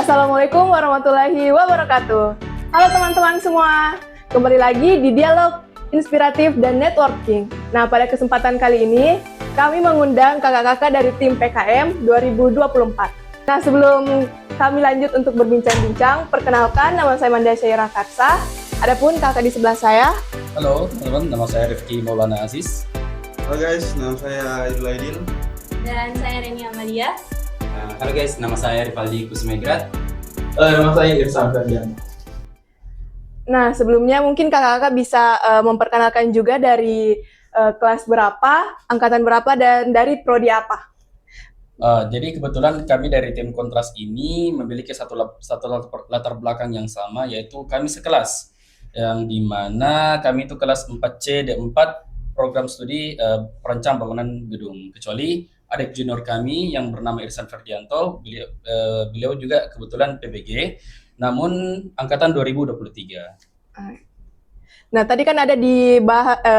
Assalamualaikum warahmatullahi wabarakatuh. Halo teman-teman semua, kembali lagi di Dialog Inspiratif dan Networking. Nah, pada kesempatan kali ini, kami mengundang kakak-kakak dari tim PKM 2024. Nah, sebelum kami lanjut untuk berbincang-bincang, perkenalkan nama saya Manda Syairah Karsa. Adapun kakak di sebelah saya. Halo teman-teman, nama saya Rifki Maulana Aziz. Halo guys, nama saya Idul Aidil. Dan saya Reni Amalia. Halo guys, nama saya Rivaldi Kusmegrat. Nama saya Irsan Ferdian. Nah, sebelumnya mungkin kakak-kakak bisa memperkenalkan juga dari kelas berapa, angkatan berapa, dan dari prodi apa? Jadi kebetulan kami dari tim Kontras ini memiliki satu latar belakang yang sama, yaitu kami sekelas, yang dimana kami itu kelas 4C D4 program studi perancang bangunan gedung. Kecuali adik junior kami yang bernama Irsan Ferdianto, beliau juga kebetulan PBG, namun angkatan 2023. Nah, tadi kan ada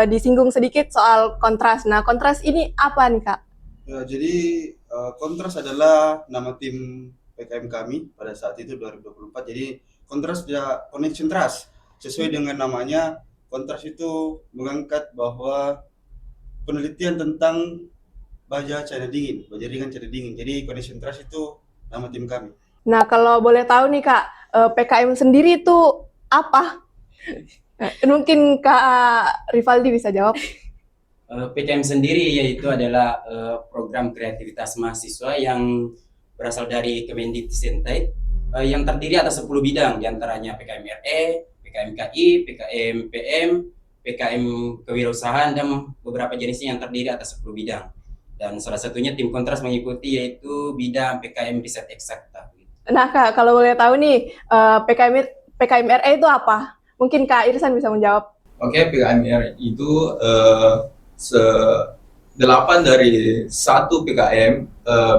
disinggung sedikit soal kontras. Nah, kontras ini apa nih, Kak? Ya, jadi Kontras adalah nama tim PKM kami pada saat itu 2024. Jadi Kontras dia Connection Trust. Sesuai dengan namanya, Kontras itu mengangkat bahwa penelitian tentang baja cair dingin, baja ringan cair dingin. Jadi Connection Trust itu nama tim kami. Nah, kalau boleh tahu nih, Kak, PKM sendiri itu apa? Mungkin Kak Rivaldi bisa jawab. PKM sendiri yaitu adalah program kreativitas mahasiswa yang berasal dari Kemendikbudristek yang terdiri atas 10 bidang, diantaranya PKM RE, PKM KI, PKM PM, PKM kewirausahaan, dan beberapa jenisnya yang terdiri atas 10 bidang. Dan salah satunya tim Kontras mengikuti yaitu bidang PKM riset eksakta. Nah, Kak, kalau boleh tahu nih, PKM RE itu apa? Mungkin Kak Irsan bisa menjawab. Oke, PKM RE itu 8 dari 1 PKM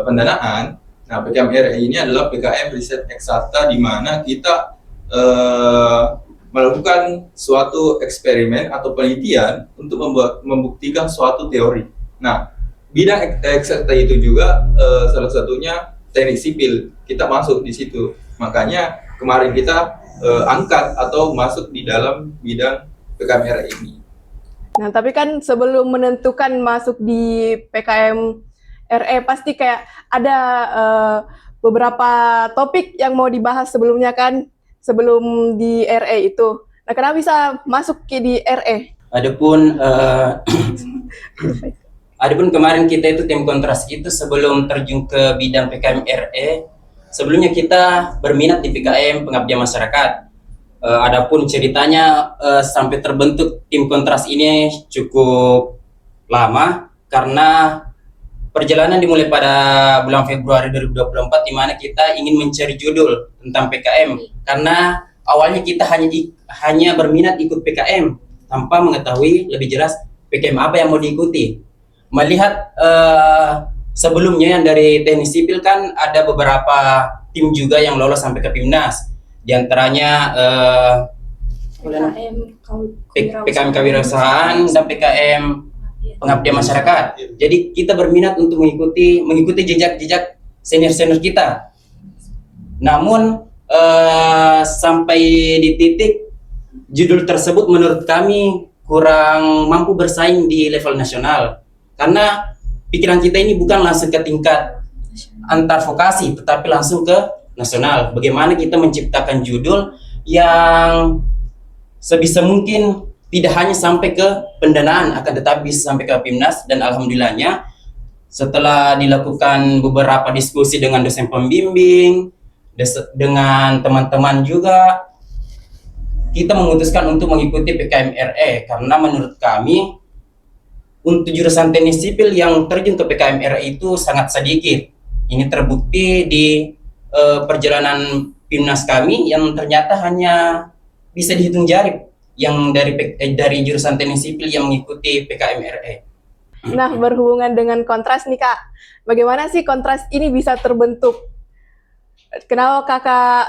pendanaan. Nah, PKM RE ini adalah PKM riset eksakta di mana kita melakukan suatu eksperimen atau penelitian untuk membuktikan suatu teori. Nah, bidang eksakta itu juga salah satunya teknik sipil. Kita masuk di situ. Makanya kemarin kita angkat atau masuk di dalam bidang PKM RE ini. Nah, tapi kan sebelum menentukan masuk di PKM RE pasti kayak ada beberapa topik yang mau dibahas sebelumnya kan, sebelum di RE itu. Nah, kenapa bisa masuk di RE? Adapun kemarin kita itu tim Kontras itu sebelum terjun ke bidang PKM RE, sebelumnya kita berminat di PKM pengabdian masyarakat. Adapun ceritanya sampai terbentuk tim Kontras ini cukup lama karena perjalanan dimulai pada bulan Februari 2024 di mana kita ingin mencari judul tentang PKM karena awalnya kita hanya berminat ikut PKM tanpa mengetahui lebih jelas PKM apa yang mau diikuti. Melihat sebelumnya yang dari teknik sipil kan ada beberapa tim juga yang lolos sampai ke PIMNAS. Di antaranya PKM kewirausahaan dan PKM pengabdian masyarakat. Jadi kita berminat untuk mengikuti jejak-jejak senior-senior kita. Namun sampai di titik judul tersebut menurut kami kurang mampu bersaing di level nasional. Karena pikiran kita ini bukan langsung ke tingkat antar vokasi, tetapi langsung ke nasional. Bagaimana kita menciptakan judul yang sebisa mungkin tidak hanya sampai ke pendanaan, akan tetapi bisa sampai ke PIMNAS. Dan alhamdulillahnya setelah dilakukan beberapa diskusi dengan dosen pembimbing, dengan teman-teman juga, kita memutuskan untuk mengikuti PKM RE karena menurut kami untuk jurusan teknik sipil yang terjun ke PKM RE itu sangat sedikit. Ini terbukti di perjalanan PIMNAS kami yang ternyata hanya bisa dihitung jari yang dari jurusan teknik sipil yang mengikuti PKM RE. Nah, berhubungan dengan kontras nih, Kak. Bagaimana sih kontras ini bisa terbentuk? Kenapa Kakak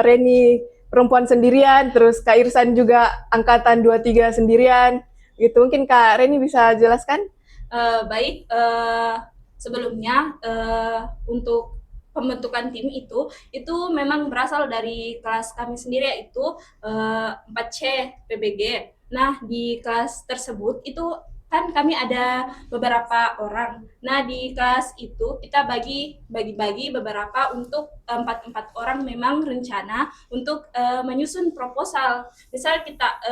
Reni perempuan sendirian, terus Kak Irsan juga angkatan 23 sendirian? Gitu, mungkin Kak Reni bisa jelaskan? Sebelumnya untuk pembentukan tim itu memang berasal dari kelas kami sendiri, yaitu 4C PBG. Nah, di kelas tersebut itu kan kami ada beberapa orang. Nah, di kelas itu kita bagi beberapa untuk 4 orang memang rencana untuk menyusun proposal. Misal kita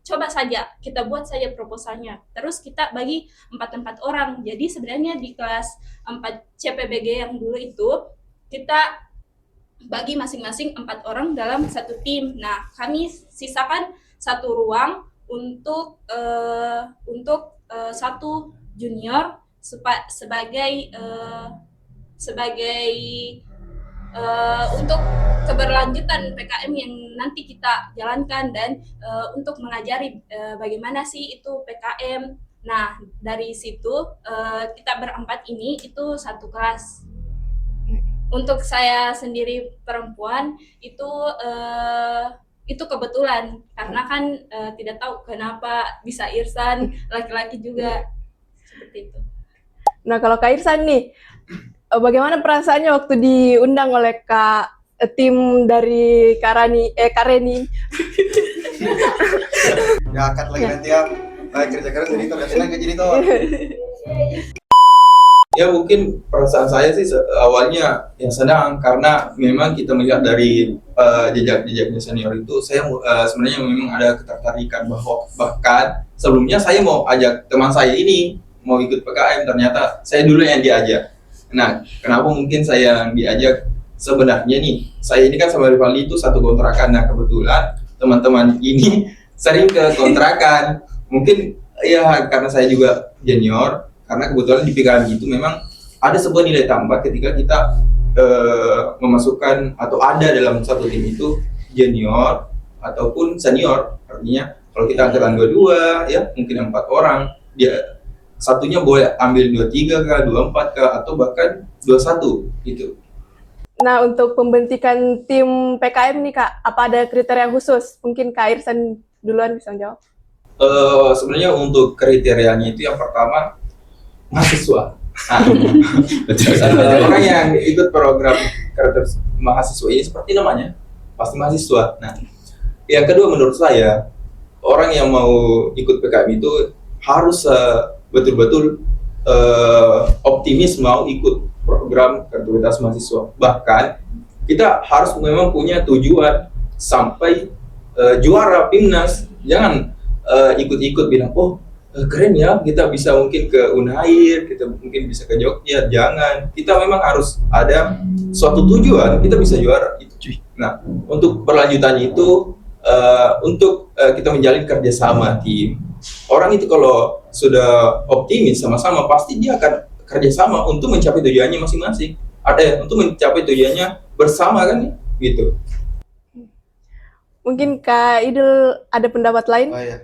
coba saja kita buat saja proposalnya. Terus kita bagi 4 orang. Jadi sebenarnya di kelas 4 CPBG yang dulu itu kita bagi masing-masing 4 orang dalam satu tim. Nah, kami sisakan satu ruang untuk satu junior sebagai untuk keberlanjutan PKM yang nanti kita jalankan dan untuk mengajari bagaimana sih itu PKM. Nah, dari situ kita berempat ini itu satu kelas. Untuk saya sendiri perempuan itu kebetulan karena kan tidak tahu kenapa bisa Irsan laki-laki juga seperti itu. Nah, kalau Kak Irsan nih, bagaimana perasaannya waktu diundang oleh tim dari Kareni? Ya cut lagi nanti ya. Baik, kerja keras jadi tuh, senang jadi tuh. Ya mungkin perasaan saya sih awalnya ya senang karena memang kita melihat dari jejak-jejaknya senior itu saya sebenarnya memang ada ketertarikan bahkan sebelumnya saya mau ajak teman saya ini mau ikut PKM, ternyata saya dulu yang diajak. Nah, kenapa mungkin saya yang diajak? Sebenarnya nih, saya ini kan sama Rivaldi itu satu kontrakan. Nah, kebetulan teman-teman ini sering ke kontrakan. Mungkin ya karena saya juga junior, karena kebetulan di PKM itu memang ada sebuah nilai tambah ketika kita memasukkan atau ada dalam satu tim itu junior ataupun senior. Artinya kalau kita angkatan 22 ya mungkin 4 orang, dia satunya boleh ambil 23 kah, 24 kah, atau bahkan 21 gitu. Nah, untuk pembentukan tim PKM nih Kak, apa ada kriteria khusus? Mungkin Kak Irsan duluan bisa jawab. Sebenarnya untuk kriterianya itu yang pertama mahasiswa. Orang yang ikut program karakter mahasiswa ini seperti namanya pasti mahasiswa. Nah, yang kedua menurut saya orang yang mau ikut PKM itu harus betul-betul optimis mau ikut program kreativitas mahasiswa. Bahkan kita harus memang punya tujuan sampai juara PIMNAS. Jangan ikut-ikut bilang keren ya kita bisa mungkin ke Unair, kita mungkin bisa ke Jogja. Jangan, kita memang harus ada suatu tujuan kita bisa juara itu cuy. Nah, untuk berlanjutannya itu untuk kita menjalin kerjasama tim. Orang itu kalau sudah optimis sama-sama pasti dia akan kerjasama untuk mencapai tujuannya masing-masing. Ada untuk mencapai tujuannya bersama kan gitu. Mungkin Kak Idul ada pendapat lain? Oh ya,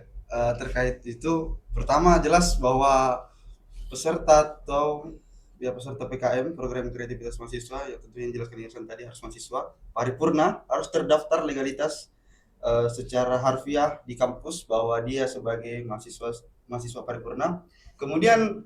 terkait itu pertama jelas bahwa peserta PKM program kreativitas mahasiswa ya tentunya yang jelaskan Irsan tadi harus mahasiswa paripurna, harus terdaftar legalitas secara harfiah di kampus bahwa dia sebagai mahasiswa paripurna. Kemudian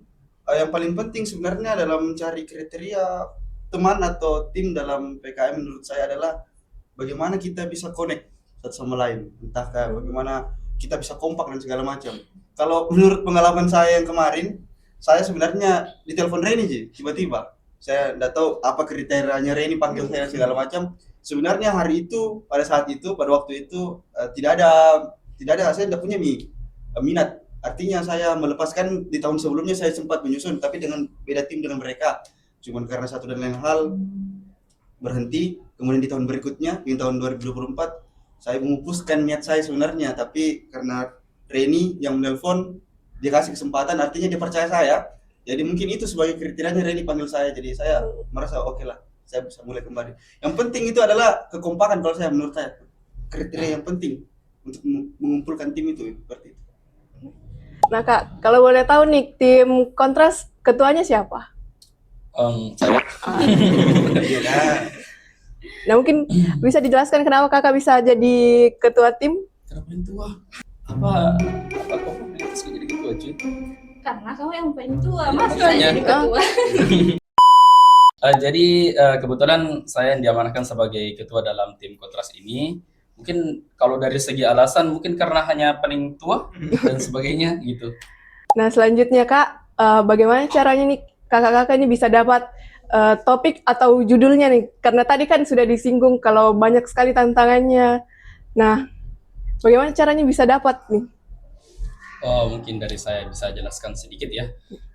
yang paling penting sebenarnya dalam mencari kriteria teman atau tim dalam PKM menurut saya adalah bagaimana kita bisa connect satu sama lain, entah kayak bagaimana kita bisa kompak dan segala macam. Kalau menurut pengalaman saya yang kemarin, saya sebenarnya ditelepon Reni tiba-tiba. Saya tidak tahu apa kriterianya Reni panggil saya segala macam. Sebenarnya hari itu, pada saat itu, pada waktu itu tidak ada, saya tidak punya minat. Artinya saya melepaskan di tahun sebelumnya saya sempat menyusun, tapi dengan beda tim dengan mereka. Cuman karena satu dan lain hal berhenti. Kemudian di tahun berikutnya, di tahun 2024, saya memupuskan niat saya sebenarnya, tapi karena Reni yang menelpon, dia kasih kesempatan, artinya dia percaya saya. Jadi mungkin itu sebagai kriterianya Reni panggil saya, jadi saya merasa oke lah, saya bisa mulai kembali. Yang penting itu adalah kekompakan kalau saya, menurut saya kriteria yang penting untuk mengumpulkan tim itu seperti itu. Nah Kak, kalau boleh tahu nih tim Kontras ketuanya siapa? Saya. Nah mungkin bisa dijelaskan kenapa kakak bisa jadi ketua tim? Kenapa yang tua? Apa komunitas jadi ketua cuy? Karena kamu yang paling tua, masa Makanya. jadi ketua? Kebetulan saya yang diamanahkan sebagai ketua dalam tim kontras ini. Mungkin kalau dari segi alasan mungkin karena hanya paling tua dan sebagainya gitu. Nah, selanjutnya Kak, bagaimana caranya nih kakak-kakak ini bisa dapat topik atau judulnya nih? Karena tadi kan sudah disinggung kalau banyak sekali tantangannya. Nah, bagaimana caranya bisa dapat nih? Oh, mungkin dari saya bisa jelaskan sedikit ya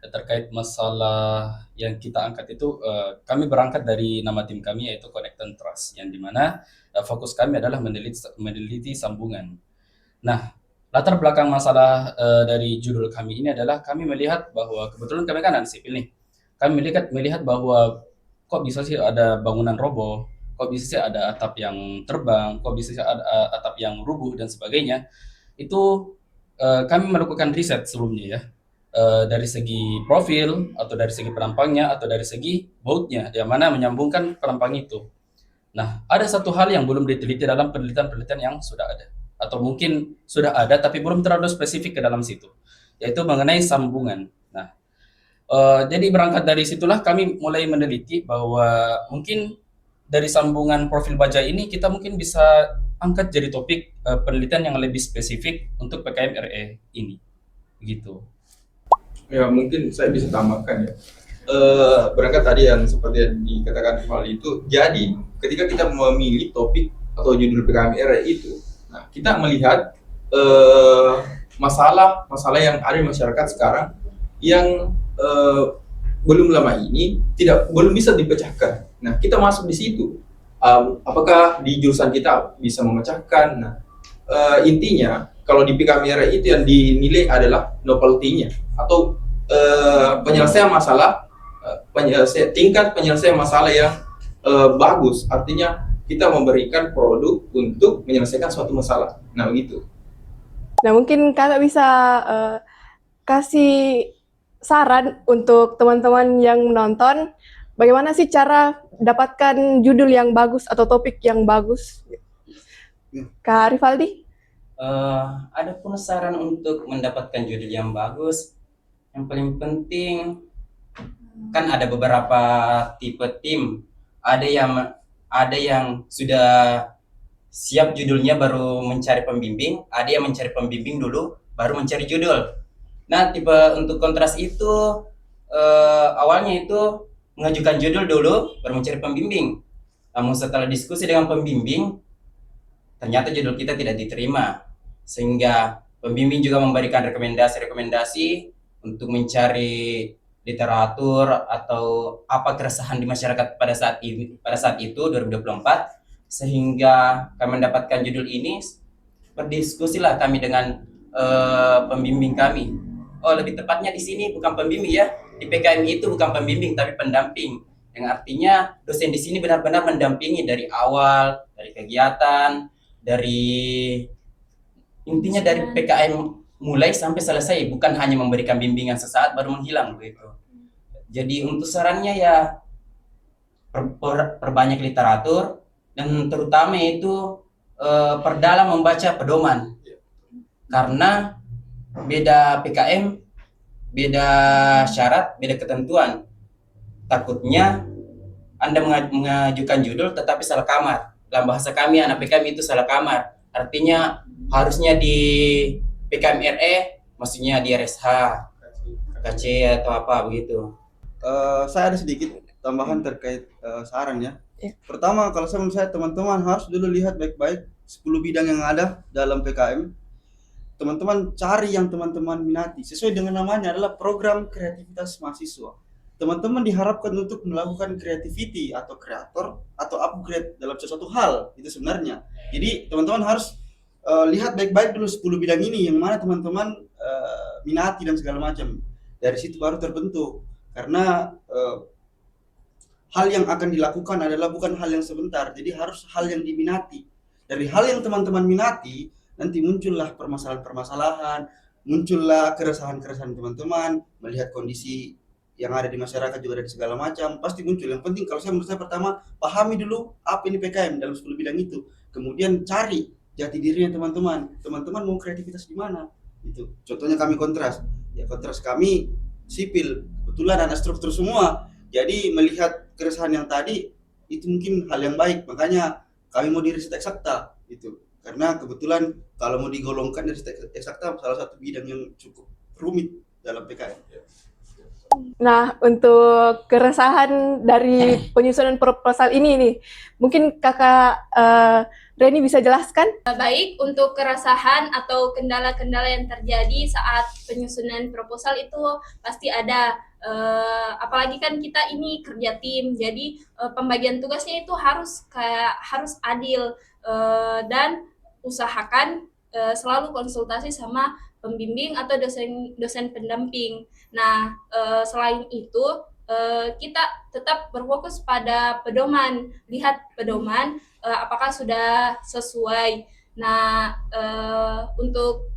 terkait masalah yang kita angkat itu. Kami berangkat dari nama tim kami yaitu Connect and Trust, yang dimana fokus kami adalah meneliti sambungan. Nah, latar belakang masalah dari judul kami ini adalah kami melihat bahwa kebetulan kami kan anak sipil nih. Kami melihat bahwa kok bisa sih ada bangunan roboh, kok bisa sih ada atap yang terbang, kok bisa sih ada atap yang rubuh dan sebagainya. Itu kami melakukan riset sebelumnya ya, dari segi profil atau dari segi penampangnya atau dari segi bautnya, yang mana menyambungkan penampang itu. Nah, ada satu hal yang belum diteliti dalam penelitian-penelitian yang sudah ada, atau mungkin sudah ada tapi belum terlalu spesifik ke dalam situ, yaitu mengenai sambungan. Nah, jadi berangkat dari situlah kami mulai meneliti bahwa mungkin dari sambungan profil baja ini kita mungkin bisa angkat jadi topik penelitian yang lebih spesifik untuk PKM RE ini, gitu. Ya mungkin saya bisa tambahkan ya. Berangkat tadi yang seperti yang dikatakan Rivaldi itu, jadi ketika kita memilih topik atau judul PKM RE itu, nah kita melihat masalah yang ada di masyarakat sekarang yang belum lama ini belum bisa dipecahkan. Nah kita masuk di situ. Apakah di jurusan kita bisa memecahkan? Nah, intinya kalau di PKM RE itu yang dinilai adalah novelty-nya atau penyelesaian masalah, tingkat penyelesaian masalah yang bagus. Artinya kita memberikan produk untuk menyelesaikan suatu masalah. Nah begitu. Nah, mungkin kakak bisa kasih saran untuk teman-teman yang menonton, bagaimana sih cara dapatkan judul yang bagus atau topik yang bagus? Kak Rivaldi? Ada pun saran untuk mendapatkan judul yang bagus. Yang paling penting kan ada beberapa tipe tim. Ada yang sudah siap judulnya baru mencari pembimbing, ada yang mencari pembimbing dulu baru mencari judul. Nah, tipe untuk kontras itu awalnya itu mengajukan judul dulu baru mencari pembimbing. Namun setelah diskusi dengan pembimbing, ternyata judul kita tidak diterima, sehingga pembimbing juga memberikan rekomendasi untuk mencari literatur atau apa keresahan di masyarakat pada saat itu 2024, sehingga kami mendapatkan judul ini. Berdiskusilah kami dengan pembimbing kami. Oh, lebih tepatnya di sini bukan pembimbing ya, di PKM itu bukan pembimbing tapi pendamping, yang artinya dosen di sini benar-benar mendampingi dari awal, dari kegiatan, intinya dari PKM mulai sampai selesai, bukan hanya memberikan bimbingan sesaat baru menghilang begitu. Jadi untuk sarannya ya perbanyak literatur, dan terutama itu perdalam membaca pedoman, karena beda PKM, beda syarat, beda ketentuan. Takutnya Anda mengajukan judul tetapi salah kamar. Dalam bahasa kami anak PKM itu salah kamar. Artinya harusnya di PKM RE, maksudnya di RSH, KC atau apa begitu. Saya ada sedikit tambahan terkait saran ya. Ya. Pertama, kalau menurut saya teman-teman harus dulu lihat baik-baik 10 bidang yang ada dalam PKM. Teman-teman cari yang teman-teman minati. Sesuai dengan namanya adalah program kreativitas mahasiswa. Teman-teman diharapkan untuk melakukan creativity atau kreator atau upgrade dalam sesuatu hal. Itu sebenarnya. Jadi teman-teman harus lihat baik-baik dulu 10 bidang ini yang mana teman-teman minati dan segala macam. Dari situ baru terbentuk. Karena hal yang akan dilakukan adalah bukan hal yang sebentar. Jadi harus hal yang diminati. Dari hal yang teman-teman minati, nanti muncullah permasalahan-permasalahan, muncullah keresahan-keresahan teman-teman, melihat kondisi yang ada di masyarakat juga dari segala macam, pasti muncul. Yang penting kalau menurut saya pertama, pahami dulu apa ini PKM dalam 10 bidang itu. Kemudian cari jati dirinya teman-teman. Teman-teman mau kreativitas di mana? Itu. Contohnya kami kontras. Ya kontras kami sipil, kebetulan anak struktur semua. Jadi melihat keresahan yang tadi itu mungkin hal yang baik, makanya kami mau di riset eksakta itu. Karena kebetulan kalau mau digolongkan dari riset eksakta salah satu bidang yang cukup rumit dalam PKM. Nah, untuk keresahan dari penyusunan proposal ini nih, mungkin Kakak Reni bisa jelaskan? Baik, untuk keresahan atau kendala-kendala yang terjadi saat penyusunan proposal itu pasti ada. Apalagi kan kita ini kerja tim, jadi pembagian tugasnya itu harus adil, dan usahakan selalu konsultasi sama pembimbing atau dosen pendamping. Nah, selain itu kita tetap berfokus pada pedoman, lihat pedoman apakah sudah sesuai. Nah, untuk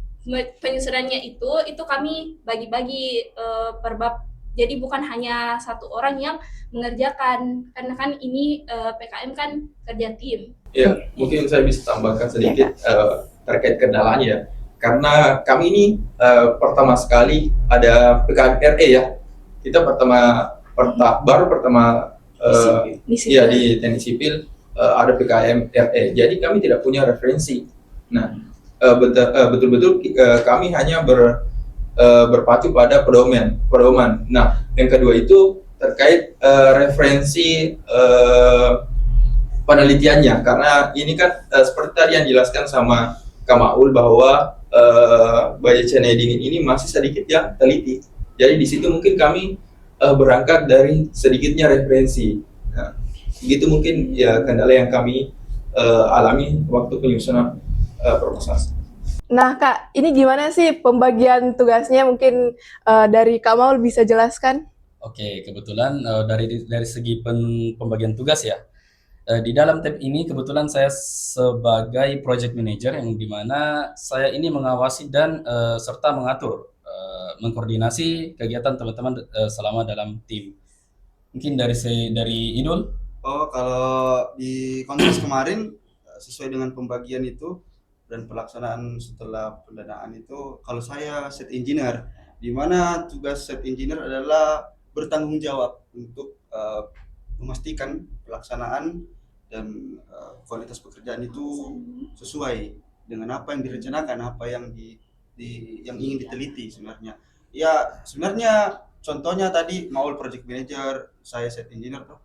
penyusunannya itu kami bagi-bagi per bab. Jadi bukan hanya satu orang yang mengerjakan, karena kan ini PKM kan kerja tim. Ya, mungkin saya bisa tambahkan sedikit terkait kendalanya ya. Karena kami ini pertama sekali ada PKM RE ya. Kita baru pertama ya di teknik sipil ada PKM RE. Jadi kami tidak punya referensi. Nah, betul-betul kami hanya berpacu pada pedoman. Nah, yang kedua itu terkait referensi penelitiannya, karena ini kan seperti tadi yang dijelaskan sama Kak Maul bahwa budget channel dingin ini masih sedikit yang teliti. Jadi di situ mungkin kami berangkat dari sedikitnya referensi. Nah, gitu mungkin ya kendala yang kami alami waktu penyusunan proposal. Nah, Kak, ini gimana sih pembagian tugasnya? Mungkin dari Kak Maul bisa jelaskan? Oke, kebetulan dari segi pembagian tugas ya. Di dalam tab ini kebetulan saya sebagai project manager yang dimana saya ini mengawasi dan serta mengatur, mengkoordinasi kegiatan teman-teman selama dalam tim. Mungkin dari Idul. Oh, kalau di kontras kemarin sesuai dengan pembagian itu dan pelaksanaan setelah pendanaan itu, kalau saya set engineer, di mana tugas set engineer adalah bertanggung jawab untuk memastikan pelaksanaan dan kualitas pekerjaan itu sesuai dengan apa yang direncanakan, apa yang yang ingin diteliti sebenarnya. Ya, sebenarnya contohnya tadi Maul project manager, saya set engineer tuh.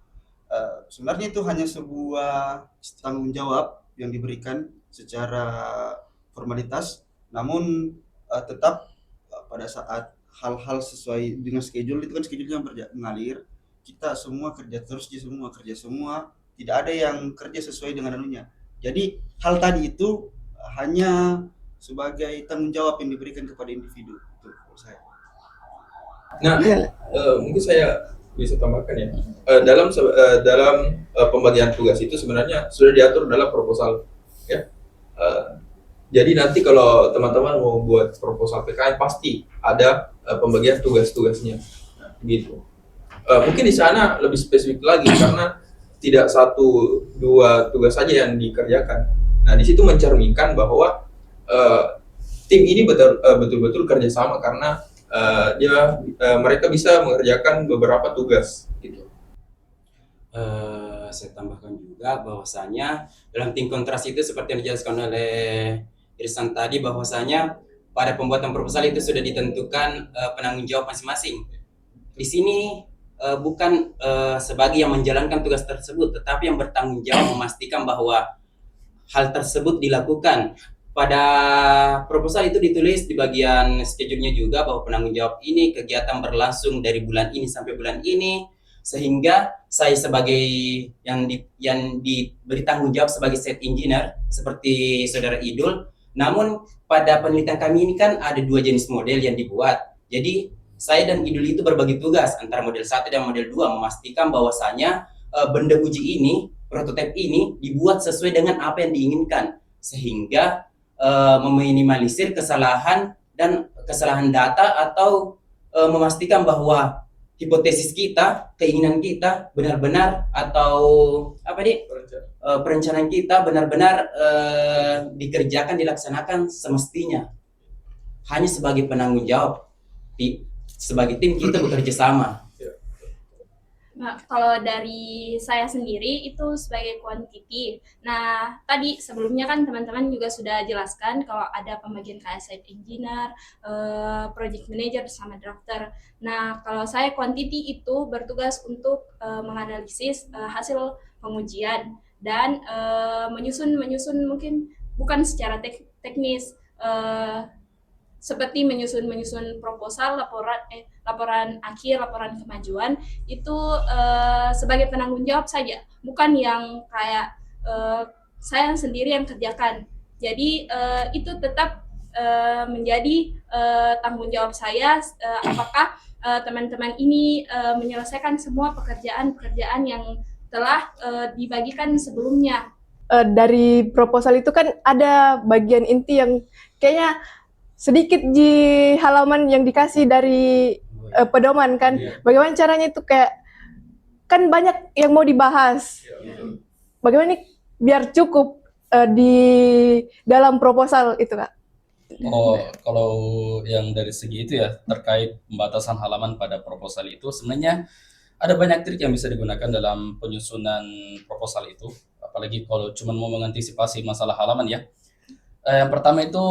Sebenarnya itu hanya sebuah tanggung jawab yang diberikan secara formalitas, namun tetap pada saat hal-hal sesuai dengan schedule itu kan schedule-nya mengalir, kita semua kerja semua, tidak ada yang kerja sesuai dengan anunya. Jadi hal tadi itu hanya sebagai tanggung jawab yang diberikan kepada individu. Itu saya. Nah, mungkin saya bisa tambahkan ya. Dalam pembagian tugas itu sebenarnya sudah diatur dalam proposal ya. Jadi nanti kalau teman-teman mau buat proposal PKM pasti ada pembagian tugas-tugasnya, nah, gitu. Mungkin di sana lebih spesifik lagi karena tidak 1-2 tugas saja yang dikerjakan. Nah, di situ mencerminkan bahwa tim ini betul-betul kerjasama karena mereka bisa mengerjakan beberapa tugas, gitu. Saya tambahkan juga bahwasanya dalam tim kontras itu seperti yang dijelaskan oleh Irsan tadi, bahwasanya pada pembuatan proposal itu sudah ditentukan penanggung jawab masing-masing. Di sini bukan sebagai yang menjalankan tugas tersebut, tetapi yang bertanggung jawab memastikan bahwa hal tersebut dilakukan. Pada proposal itu ditulis di bagian schedule-nya juga bahwa penanggung jawab ini kegiatan berlangsung dari bulan ini sampai bulan ini, sehingga saya sebagai yang diberi tanggung jawab sebagai set engineer seperti saudara Idul. Namun pada penelitian kami ini kan ada 2 jenis model yang dibuat. Jadi saya dan Idul itu berbagi tugas antara model 1 dan model 2 memastikan bahwasanya benda uji ini, prototipe ini dibuat sesuai dengan apa yang diinginkan, sehingga meminimalisir kesalahan data atau memastikan bahwa hipotesis kita, keinginan kita benar-benar atau perencanaan kita benar-benar dikerjakan, dilaksanakan semestinya. Hanya sebagai penanggung jawab, sebagai tim kita bekerja sama. Nah, kalau dari saya sendiri itu sebagai quantity. Nah, tadi sebelumnya kan teman-teman juga sudah jelaskan kalau ada pembagian kayak site engineer, project manager sama drafter. Nah, kalau saya quantity itu bertugas untuk menganalisis hasil pengujian dan menyusun mungkin bukan secara teknis, seperti menyusun proposal, laporan akhir, laporan kemajuan itu sebagai penanggung jawab saja, bukan yang kayak saya sendiri yang kerjakan. Jadi itu tetap menjadi tanggung jawab saya, apakah teman-teman ini menyelesaikan semua pekerjaan-pekerjaan yang telah dibagikan sebelumnya. Dari proposal itu kan ada bagian inti yang kayaknya sedikit di halaman yang dikasih dari pedoman kan. Iya. Bagaimana caranya itu kayak kan banyak yang mau dibahas. Bagaimana nih biar cukup di dalam proposal itu, Kak? Oh, kalau yang dari segi itu ya terkait pembatasan halaman pada proposal itu sebenarnya ada banyak trik yang bisa digunakan dalam penyusunan proposal itu, apalagi kalau cuma mau mengantisipasi masalah halaman ya. Yang pertama itu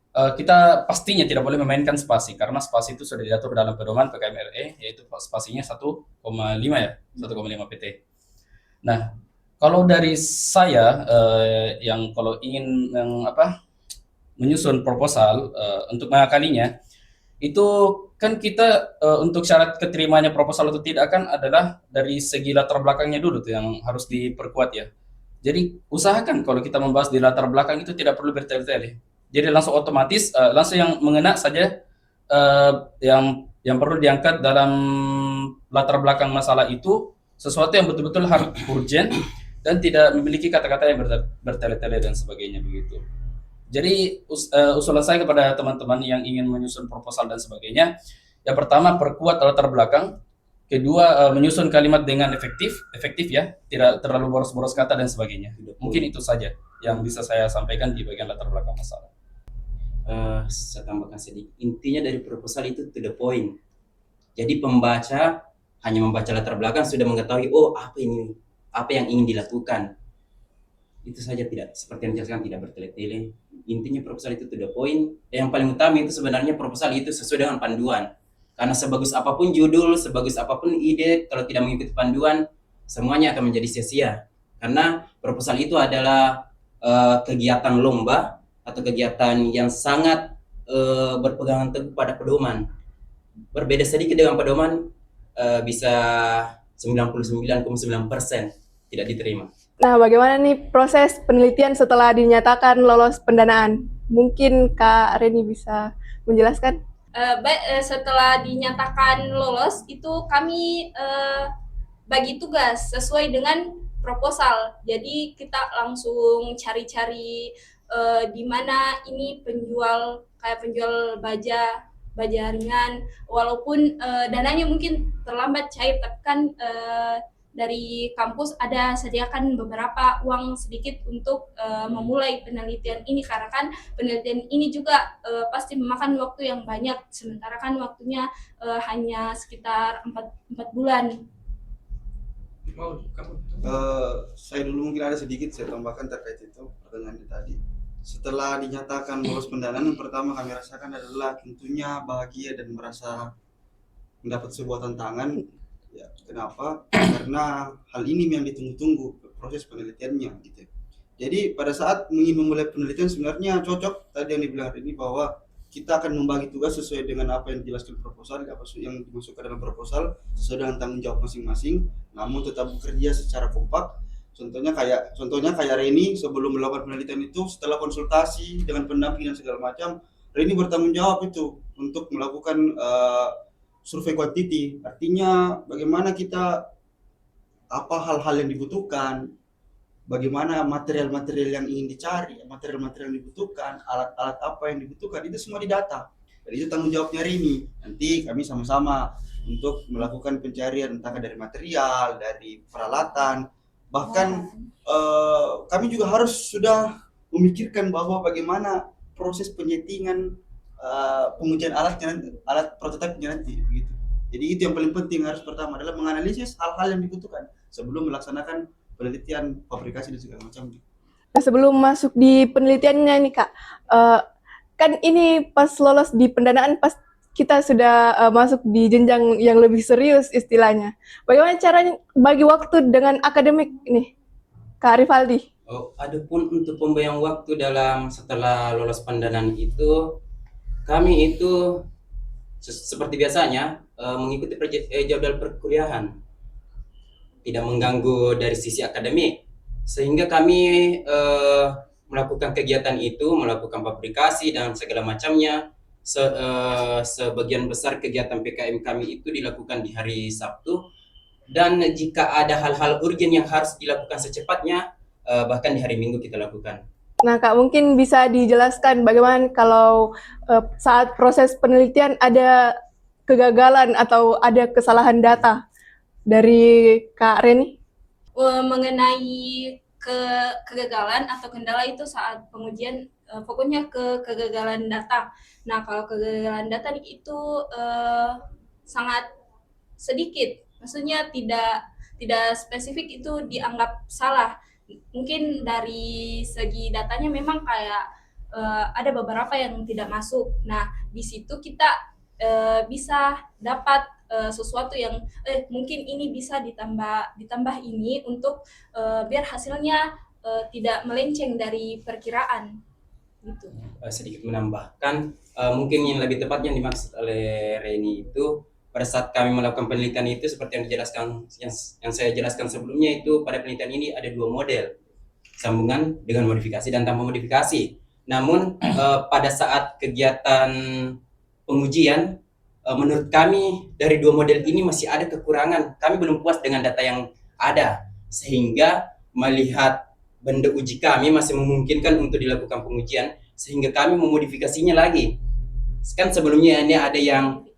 kita pastinya tidak boleh memainkan spasi karena spasi itu sudah diatur dalam pedoman PKMRE yaitu spasinya 1,5 ya, 1,5 pt. Nah, kalau dari saya yang kalau ingin menyusun proposal untuk mengakalinya itu kan kita untuk syarat keterimanya proposal atau tidak kan adalah dari segi latar belakangnya dulu tuh yang harus diperkuat ya. Jadi usahakan kalau kita membahas di latar belakang itu tidak perlu bertele-tele. Jadi langsung otomatis langsung yang mengena saja yang perlu diangkat dalam latar belakang masalah itu sesuatu yang betul-betul harus urgent dan tidak memiliki kata-kata yang bertele-tele dan sebagainya begitu. Jadi usulan saya kepada teman-teman yang ingin menyusun proposal dan sebagainya, yang pertama perkuat latar belakang, kedua menyusun kalimat dengan efektif ya, tidak terlalu boros-boros kata dan sebagainya. Mungkin itu saja yang bisa saya sampaikan di bagian latar belakang masalah. Saya tambahkan sedikit. Intinya dari proposal itu to the point. Jadi pembaca hanya membaca latar belakang sudah mengetahui apa yang ingin dilakukan. Itu saja, tidak seperti yang dijelaskan, tidak bertele-tele. Intinya proposal itu to the point. Yang paling utama itu sebenarnya proposal itu sesuai dengan panduan. Karena sebagus apapun judul, sebagus apapun ide, kalau tidak mengikuti panduan, semuanya akan menjadi sia-sia. Karena proposal itu adalah kegiatan lomba atau kegiatan yang sangat berpegangan teguh pada pedoman. Berbeda sedikit dengan pedoman, bisa 99,9% tidak diterima. Nah, bagaimana nih proses penelitian setelah dinyatakan lolos pendanaan? Mungkin Kak Reni bisa menjelaskan? Setelah dinyatakan lolos, itu kami bagi tugas sesuai dengan proposal. Jadi kita langsung cari-cari di mana ini penjual baja ringan, walaupun dananya mungkin terlambat cair, tapi kan dari kampus ada sediakan beberapa uang sedikit untuk memulai penelitian ini, karena kan penelitian ini juga pasti memakan waktu yang banyak, sementara kan waktunya hanya sekitar 4 bulan. Saya dulu mungkin ada sedikit saya tambahkan terkait itu pertanyaan tadi. Setelah dinyatakan lolos pendanaan, yang pertama kami rasakan adalah tentunya bahagia dan merasa mendapat sebuah tantangan. Ya, kenapa? Karena hal ini yang ditunggu-tunggu proses penelitiannya gitu. Jadi pada saat ingin memulai penelitian sebenarnya cocok tadi yang dibilang ini bahwa kita akan membagi tugas sesuai dengan apa yang dijelaskan proposal, apa yang dimasukkan dalam proposal sesuai dengan tanggung jawab masing-masing, namun tetap bekerja secara kompak. Contohnya kayak Reni sebelum melakukan penelitian itu setelah konsultasi dengan pendamping dan segala macam, Reni bertanggung jawab itu untuk melakukan survei kuantiti. Artinya bagaimana kita apa hal-hal yang dibutuhkan, bagaimana material-material yang ingin dicari, material-material yang dibutuhkan, alat-alat apa yang dibutuhkan, itu semua didata. Dan itu tanggung jawabnya Reni. Nanti kami sama-sama untuk melakukan pencarian entah dari material, dari peralatan. Bahkan kami juga harus sudah memikirkan bahwa bagaimana proses penyetingan pengujian alat prototipe nanti begitu. Jadi itu yang paling penting, harus pertama adalah menganalisis hal-hal yang dibutuhkan sebelum melaksanakan penelitian, fabrikasi dan segala macam. Nah, sebelum masuk di penelitiannya nih Kak, kan ini pas lolos di pendanaan pas kita sudah masuk di jenjang yang lebih serius istilahnya. Bagaimana caranya bagi waktu dengan akademik nih, Kak Rivaldi? Oh, adapun untuk pembagian waktu dalam setelah lolos pendanaan itu, kami itu seperti biasanya mengikuti jadwal perkuliahan, tidak mengganggu dari sisi akademik, sehingga kami melakukan kegiatan itu, melakukan publikasi dan segala macamnya. Sebagian besar kegiatan PKM kami itu dilakukan di hari Sabtu, dan jika ada hal-hal urgen yang harus dilakukan secepatnya, bahkan di hari Minggu kita lakukan. Nah Kak, mungkin bisa dijelaskan bagaimana kalau saat proses penelitian ada kegagalan atau ada kesalahan data dari Kak Reni? Mengenai kegagalan atau kendala itu saat pengujian, fokusnya ke kegagalan data. Nah, kalau kegagalan data itu sangat sedikit, maksudnya tidak spesifik itu dianggap salah. Mungkin dari segi datanya memang kayak ada beberapa yang tidak masuk. Nah, di situ kita bisa dapat sesuatu yang mungkin ini bisa ditambah ini untuk biar hasilnya tidak melenceng dari perkiraan gitu. Sedikit menambahkan, mungkin yang lebih tepat yang dimaksud oleh Reni itu pada saat kami melakukan penelitian itu seperti yang dijelaskan yang saya jelaskan sebelumnya, itu pada penelitian ini ada 2 model, sambungan dengan modifikasi dan tanpa modifikasi. Namun pada saat kegiatan pengujian, menurut kami dari 2 model ini masih ada kekurangan. Kami belum puas dengan data yang ada, sehingga melihat benda uji kami masih memungkinkan untuk dilakukan pengujian, sehingga kami memodifikasinya lagi. Kan sebelumnya ini ada yang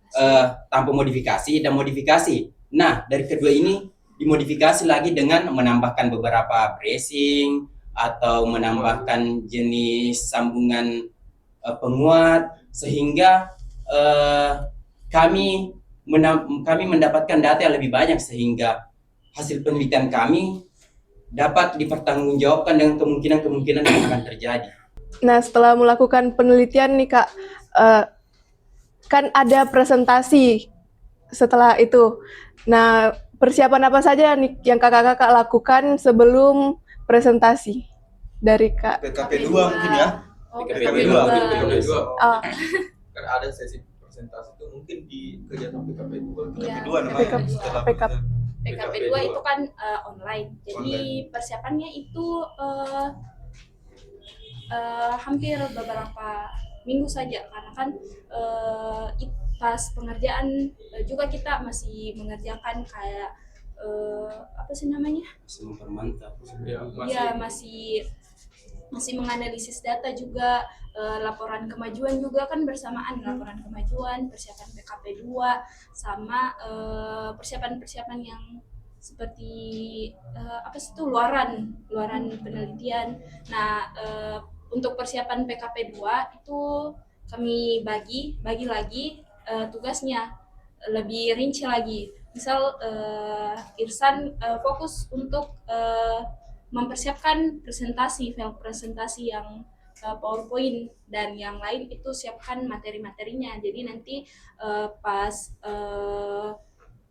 tanpa modifikasi dan modifikasi. Nah, dari kedua ini dimodifikasi lagi dengan menambahkan beberapa bracing atau menambahkan jenis sambungan penguat, sehingga kami mendapatkan data yang lebih banyak, sehingga hasil penelitian kami dapat dipertanggungjawabkan dengan kemungkinan-kemungkinan yang akan terjadi. Nah, setelah melakukan penelitian nih Kak, kan ada presentasi setelah itu. Nah, persiapan apa saja nih yang kakak-kakak lakukan sebelum presentasi dari Kak? PKP 2 mungkin ya. PKP 2. Kan ada sesi presentasi itu mungkin di kegiatan PKP 2. PKP Iya. 2 namanya. PKP. Setelah PKP. PKP 2 itu kan online. Jadi persiapannya itu hampir beberapa minggu saja, karena kan pas pengerjaan juga kita masih mengerjakan kayak apa sih namanya? Semua bermantap. Ya, masih menganalisis data juga, laporan kemajuan juga kan bersamaan, laporan kemajuan, persiapan PKP 2 sama persiapan-persiapan yang seperti apa sih itu luaran penelitian. Nah, untuk persiapan PKP 2 itu kami bagi lagi tugasnya lebih rinci lagi. Misal Irsan fokus untuk mempersiapkan file presentasi yang PowerPoint, dan yang lain itu siapkan materi-materinya. Jadi nanti pas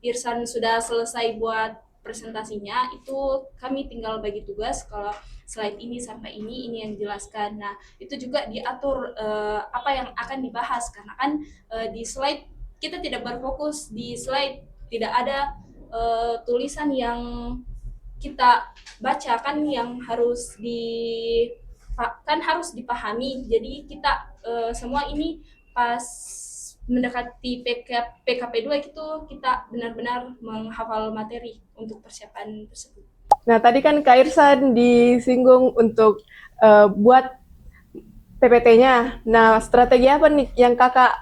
Irsan sudah selesai buat presentasinya, itu kami tinggal bagi tugas, kalau slide ini sampai ini yang dijelaskan. Nah, itu juga diatur apa yang akan dibahas, karena kan di slide kita tidak berfokus, di slide tidak ada tulisan yang kita baca, kan yang harus harus dipahami. Jadi kita semua ini pas mendekati PKP 2 itu kita benar-benar menghafal materi untuk persiapan tersebut. Nah, tadi kan Kak Irsan disinggung untuk buat PPT-nya. Nah, strategi apa nih yang kakak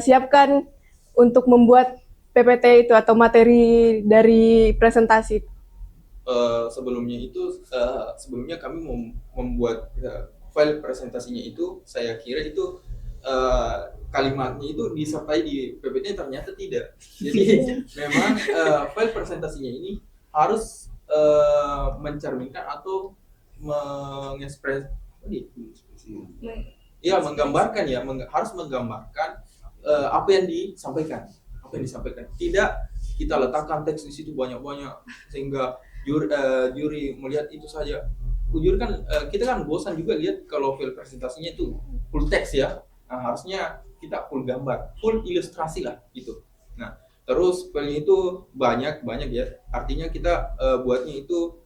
siapkan untuk membuat PPT itu atau materi dari presentasi? Sebelumnya kami membuat file presentasinya itu, saya kira itu kalimatnya itu disertai di PPT, ternyata tidak. Jadi memang file presentasinya ini harus mencerminkan atau menggambarkan harus menggambarkan apa yang disampaikan. Tidak kita letakkan teks di situ banyak-banyak sehingga juri melihat itu saja. Juri kan kita kan bosan juga lihat kalau file presentasinya itu full teks ya. Nah, harusnya kita full gambar, full ilustrasi lah gitu. Nah, terus filenya itu banyak ya. Artinya kita buatnya itu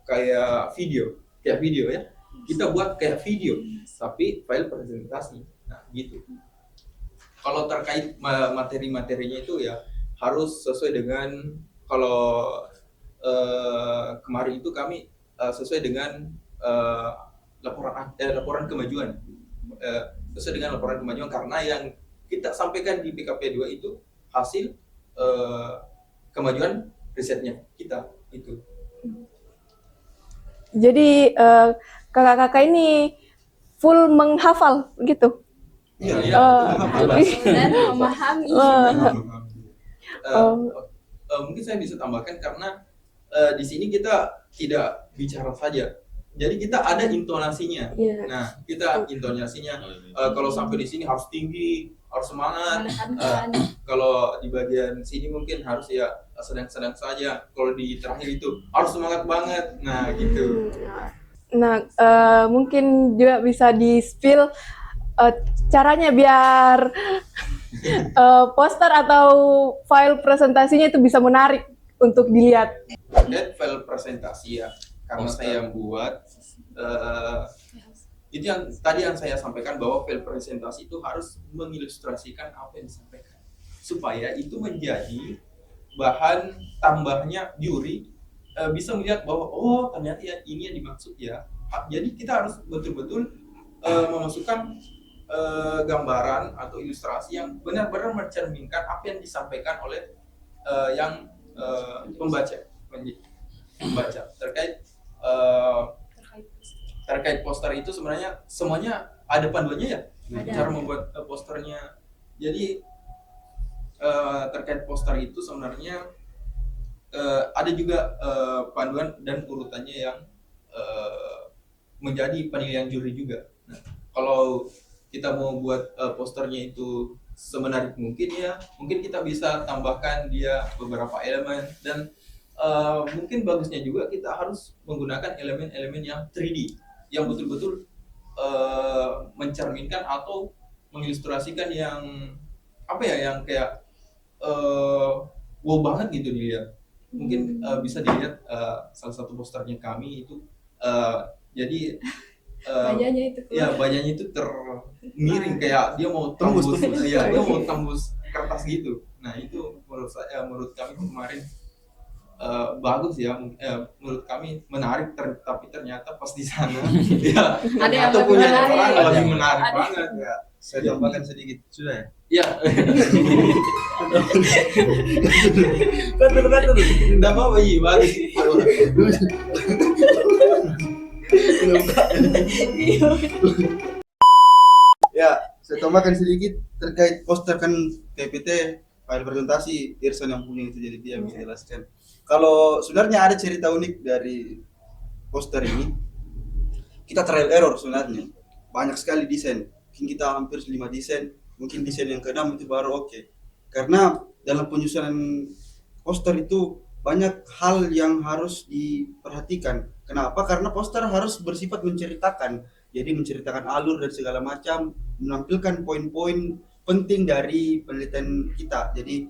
kayak video ya. Kita buat kayak video, tapi file presentasi. Nah, gitu. Kalau terkait materi-materinya itu ya harus sesuai dengan, kalau kemarin itu kami sesuai dengan laporan kemajuan. Sesuai dengan laporan kemajuan, karena yang kita sampaikan di PKP 2 itu hasil kemajuan risetnya kita itu. Jadi kakak-kakak ini full menghafal gitu. Iya. Dan memahami. Mungkin saya bisa tambahkan karena di sini kita tidak bicara saja. Jadi kita ada intonasinya. Iya. Nah, kita intonasinya kalau sampai di sini harus tinggi, harus semangat. Kalau di bagian sini mungkin harus ya sedang-sedang saja. Kalau di terakhir itu harus semangat banget. Nah, gitu. Nah, mungkin juga bisa di-spill caranya biar poster atau file presentasinya itu bisa menarik untuk dilihat. Dan file presentasi ya, karena saya yang buat itu yang tadi yang saya sampaikan, bahwa file presentasi itu harus mengilustrasikan apa yang disampaikan supaya itu menjadi bahan tambahnya juri bisa melihat bahwa oh ternyata ya ini yang dimaksud ya. Jadi kita harus betul-betul memasukkan gambaran atau ilustrasi yang benar-benar mencerminkan apa yang disampaikan oleh yang pembaca terkait poster itu. Sebenarnya semuanya ada panduannya ya, cara membuat posternya. Jadi terkait poster itu sebenarnya ada juga panduan dan urutannya yang menjadi penilaian juri juga. Nah, kalau kita mau buat posternya itu semenarik mungkin ya, mungkin kita bisa tambahkan dia beberapa elemen, dan mungkin bagusnya juga kita harus menggunakan elemen-elemen yang 3D yang betul-betul mencerminkan atau mengilustrasikan yang yang kayak wow banget gitu dilihat. Mungkin bisa dilihat salah satu posternya kami itu jadi Bajanya itu keluar. ya bajanya itu termiring kayak dia mau tembus ya, dia mau tembus kertas gitu. Nah, itu menurut kami kemarin bagus ya, menurut kami menarik, tapi ternyata pas di sana ya Ada yang atau lebih punya menarik. orang lebih menarik banget ya. Saya tambahkan sedikit, sudah ya? Ya. Betul. Enggak apa-apa, iya, bagus. Ya, saya tambahkan sedikit terkait poster kan PPT, file presentasi, Irsan yang punya itu, jadi dia bisa jelaskan. Kalau sebenarnya ada cerita unik dari poster ini, kita trial error sebenarnya. Banyak sekali desain, mungkin kita hampir 5 desain, mungkin desain yang ke-6 itu baru oke. Karena dalam penyusunan poster itu banyak hal yang harus diperhatikan. Kenapa? Karena poster harus bersifat menceritakan. Jadi menceritakan alur dan segala macam, menampilkan poin-poin penting dari penelitian kita. Jadi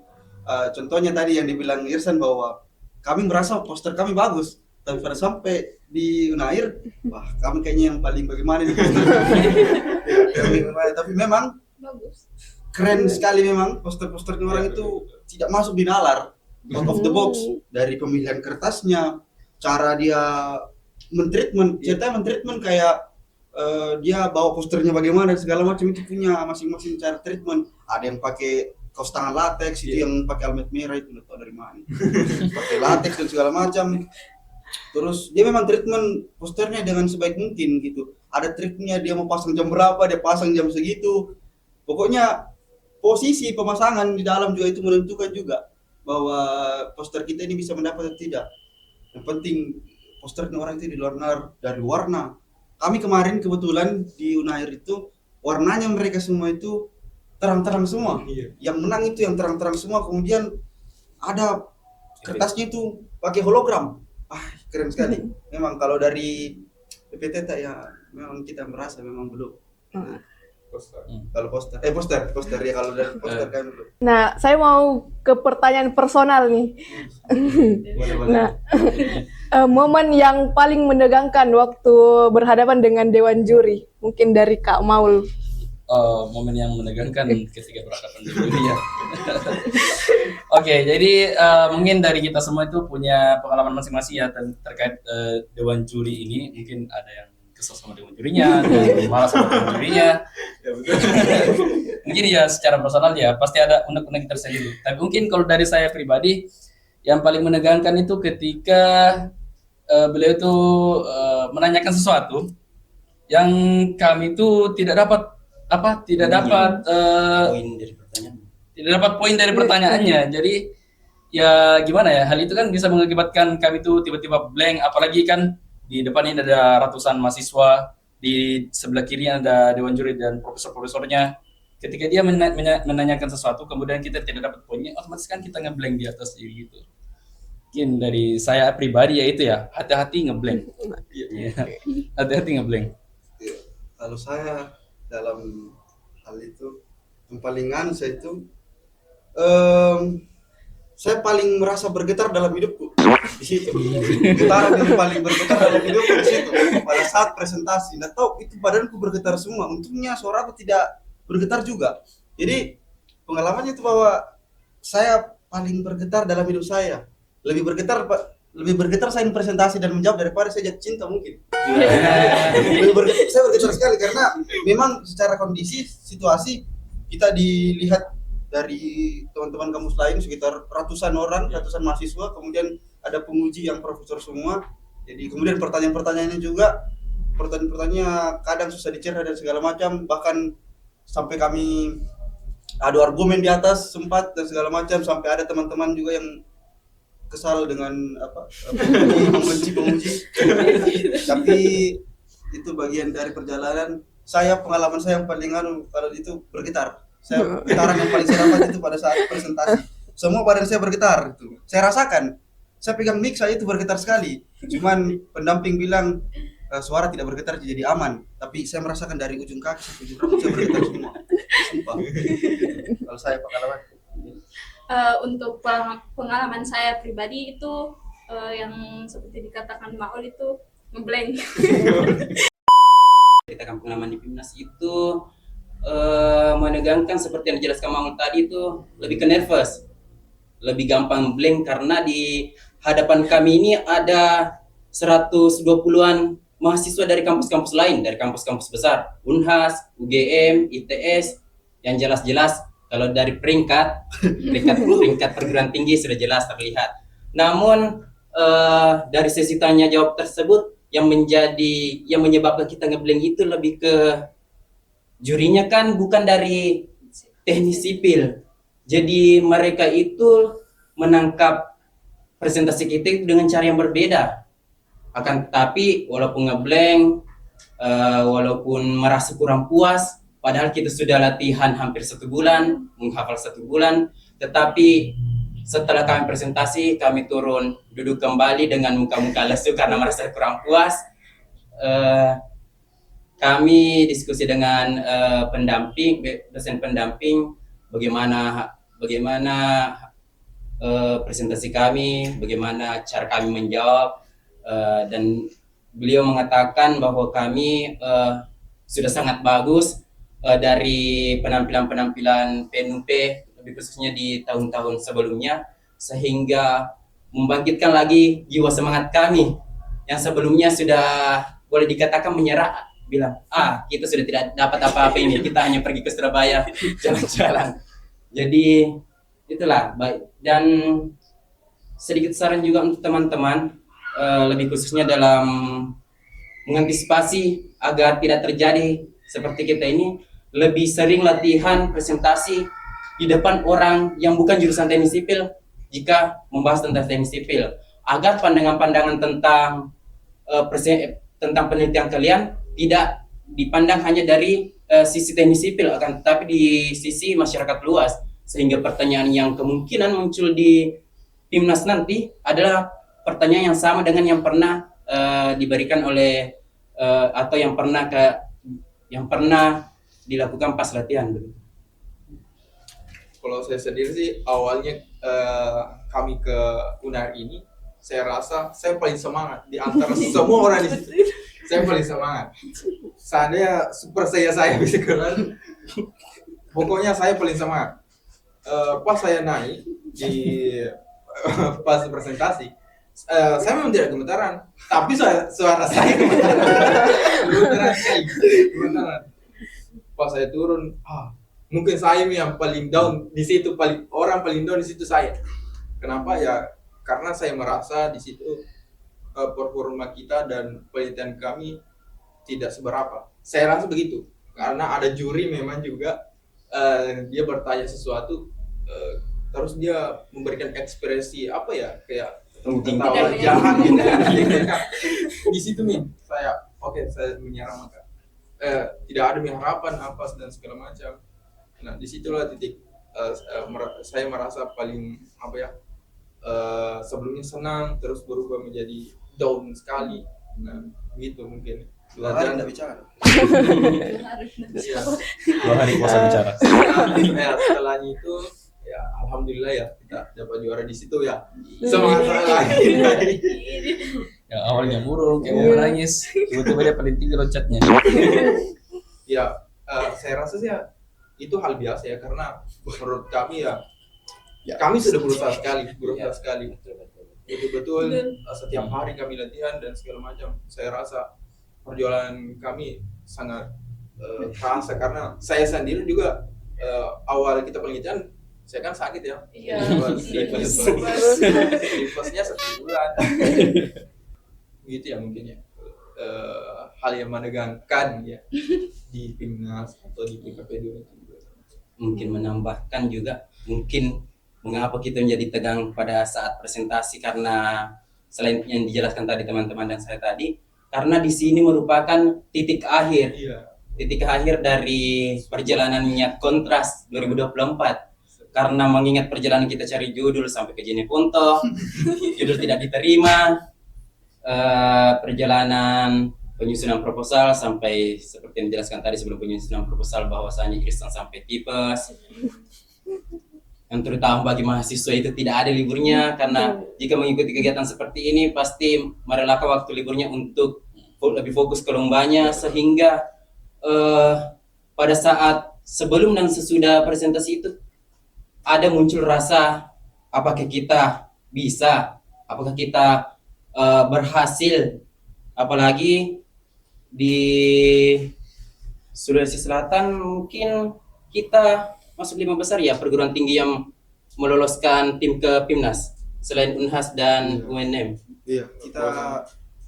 contohnya tadi yang dibilang Irsan bahwa kami merasa poster kami bagus, tapi pada sampai di Unair, wah kami kayaknya yang paling bagaimana nih poster. Tapi memang Bagus. keren sekali memang poster-posternya orang itu tidak masuk di nalar, out of the box, dari pemilihan kertasnya, cara dia mentreatment, ceritanya mentreatment kayak dia bawa posternya bagaimana segala macam, itu punya masing-masing cara treatment. Ada yang pakai kaos tangan latex, itu yang pakai helmet merah itu nggak tahu dari mana, pakai latex dan segala macam. Terus dia memang treatment posternya dengan sebaik mungkin gitu. ada triknya, dia mau pasang jam berapa, dia pasang jam segitu. Pokoknya posisi pemasangan di dalam juga itu menentukan juga bahwa poster kita ini bisa mendapat atau tidak. Yang penting posternya orang itu dari warna. Kami kemarin kebetulan di Unair itu warnanya mereka semua itu terang-terang semua. Yang menang itu yang terang-terang semua. Kemudian ada kertasnya itu pakai hologram. Keren sekali. Memang kalau dari PPT ya memang kita merasa memang belum. Kalau poster ya, kalau dari poster kan belum. Nah, saya mau ke pertanyaan personal nih. Nah, momen yang paling menegangkan waktu berhadapan dengan Dewan Juri, mungkin dari Kak Maul. Momen yang menegangkan ketika berhadapan dengan juri ya. Oke, jadi mungkin dari kita semua itu punya pengalaman masing-masing ya terkait Dewan Juri ini. Mungkin ada yang kesel sama Dewan Jurinya, ada yang malas sama Dewan Jurinya. Mungkin ya secara personal ya pasti ada unek-unek tersendiri. Tapi mungkin kalau dari saya pribadi yang paling menegangkan itu ketika beliau itu menanyakan sesuatu yang kami itu tidak dapat poin dari pertanyaannya. Jadi ya gimana ya, hal itu kan bisa mengakibatkan kami itu tiba-tiba blank, apalagi kan di depan ini ada ratusan mahasiswa, di sebelah kiri ada Dewan Juri dan profesor-profesornya. Ketika dia menanyakan sesuatu kemudian kita tidak dapat poinnya, otomatis kan kita ngeblank di atas gitu. Mungkin dari saya pribadi ya itu ya, hati-hati ngeblank. Hati-hati ngeblank. Kalau saya dalam hal itu yang paling saya itu saya paling merasa bergetar dalam hidupku di situ. Getaran yang paling bergetar dalam hidupku di situ pada saat presentasi. Nggak tahu itu badanku bergetar semua. Untungnya suara aku tidak bergetar juga. Jadi pengalamannya itu bahwa saya paling bergetar dalam hidup saya. Lebih bergetar saya presentasi dan menjawab daripada saya jatuh cinta mungkin. Saya bergetar sekali karena memang secara kondisi situasi kita dilihat dari teman-teman kampus lain sekitar ratusan mahasiswa, kemudian ada penguji yang profesor semua. Jadi kemudian pertanyaan-pertanyaannya juga pertanyaan-pertanyaannya kadang susah dicerna dan segala macam, bahkan sampai kami adu argumen di atas sempat dan segala macam, sampai ada teman-teman juga yang kesal dengan membenci penguji. Tapi itu bagian dari perjalanan. Pengalaman saya yang paling kalau itu bergetar. Getaran yang paling saya dapat itu pada saat presentasi. Semua badan saya bergetar itu. Saya rasakan. Saya pegang mic saya itu bergetar sekali. Cuman pendamping bilang suara tidak bergetar jadi aman. Tapi saya merasakan dari ujung kaki sampai ujung rambut saya bergetar semua. Sumpah. Kalau saya pengalaman. Untuk pengalaman saya pribadi itu yang seperti dikatakan Maul itu ngeblank. Kita pengalaman di PIMNAS itu menegangkan seperti yang dijelaskan Maul tadi, itu lebih ke nervous, lebih gampang blank karena di hadapan kami ini ada 120-an mahasiswa dari kampus-kampus lain, dari kampus-kampus besar, Unhas, UGM, ITS, yang jelas-jelas kalau dari peringkat perguruan tinggi sudah jelas terlihat. Namun dari sesi tanya jawab tersebut yang menyebabkan kita ngeblank itu lebih ke jurinya kan bukan dari teknik sipil. Jadi mereka itu menangkap presentasi kita itu dengan cara yang berbeda. Akan tetapi walaupun ngeblank, walaupun merasa kurang puas, padahal kita sudah latihan hampir 1 bulan, menghafal 1 bulan, tetapi setelah kami presentasi, kami turun duduk kembali dengan muka-muka lesu karena merasa kurang puas. Kami diskusi dengan dosen pendamping, bagaimana presentasi kami, bagaimana cara kami menjawab, dan beliau mengatakan bahwa kami sudah sangat bagus dari penampilan PNUP, lebih khususnya di tahun-tahun sebelumnya, sehingga membangkitkan lagi jiwa semangat kami yang sebelumnya sudah boleh dikatakan menyerah, bilang kita sudah tidak dapat apa-apa ini, kita hanya pergi ke Surabaya jalan-jalan. Jadi itulah baik. Dan sedikit saran juga untuk teman-teman, lebih khususnya dalam mengantisipasi agar tidak terjadi seperti kita ini, lebih sering latihan presentasi di depan orang yang bukan jurusan teknik sipil jika membahas tentang teknik sipil, agar pandangan-pandangan tentang tentang penelitian kalian tidak dipandang hanya dari sisi teknik sipil, akan tetapi di sisi masyarakat luas, sehingga pertanyaan yang kemungkinan muncul di PIMNAS nanti adalah pertanyaan yang sama dengan yang pernah diberikan oleh atau yang pernah dilakukan pas latihan. Kalau saya sendiri sih awalnya kami ke UNAR ini, saya rasa saya paling semangat di antara semua orang di situ. Saya paling semangat. Seandainya super saya bisa kenal, pokoknya saya paling semangat. Pas saya naik di pas presentasi, saya memang tidak gemetaran, tapi suara saya gemetaran. Pas saya turun, mungkin saya yang paling down di situ, orang paling down di situ saya. Kenapa ya? Karena saya merasa di situ performa kita dan penelitian kami tidak seberapa. Saya rasa begitu, karena ada juri memang juga dia bertanya sesuatu, terus dia memberikan ekspresi apa ya, kayak tertawa jahat gitu. Di situ nih saya saya menyerang maka tidak ada harapan apa dan segala macam. Nah disitulah titik saya merasa paling apa ya, sebelumnya senang terus berubah menjadi down sekali. Nah gitu mungkin. Dua hari tidak bicara. Iya. 2 hari puasa bicara. Setelahnya itu ya alhamdulillah ya kita dapat juara di situ ya. Semangat lagi. Yang awalnya murung, kayak mau menangis, tiba-tiba dia paling tinggi loncatnya. Ya saya rasa sih ya itu hal biasa ya, karena menurut kami ya kami sudah berusaha sekali. Betul-betul setiap hari kami latihan dan segala macam. Saya rasa perjuangan kami sangat terasa, karena saya sendiri juga awal kita penelitian saya kan sakit ya. Iya. Tipesnya 1 bulan. Gitu ya mungkin ya. Hal yang menegangkan ya di PIMNAS atau di PKP2 itu. Mungkin menambahkan juga, mungkin mengapa kita menjadi tegang pada saat presentasi, karena selain yang dijelaskan tadi teman-teman dan saya tadi, karena di sini merupakan titik akhir. Iya. Titik akhir dari perjalanannya Kontras 2024. Karena mengingat perjalanan kita cari judul sampai ke Jeneponto, judul tidak diterima, perjalanan penyusunan proposal sampai seperti yang dijelaskan tadi sebelum penyusunan proposal bahwasanya Irsan sampai tipes. Yang terutama bagi mahasiswa itu tidak ada liburnya, karena jika mengikuti kegiatan seperti ini pasti merelakan waktu liburnya untuk lebih fokus ke lombanya, sehingga pada saat sebelum dan sesudah presentasi itu ada muncul rasa apakah kita bisa, apakah kita berhasil, apalagi di Sulawesi Selatan mungkin kita masuk 5 besar ya perguruan tinggi yang meloloskan tim ke PIMNAS selain Unhas dan UNM. Iya,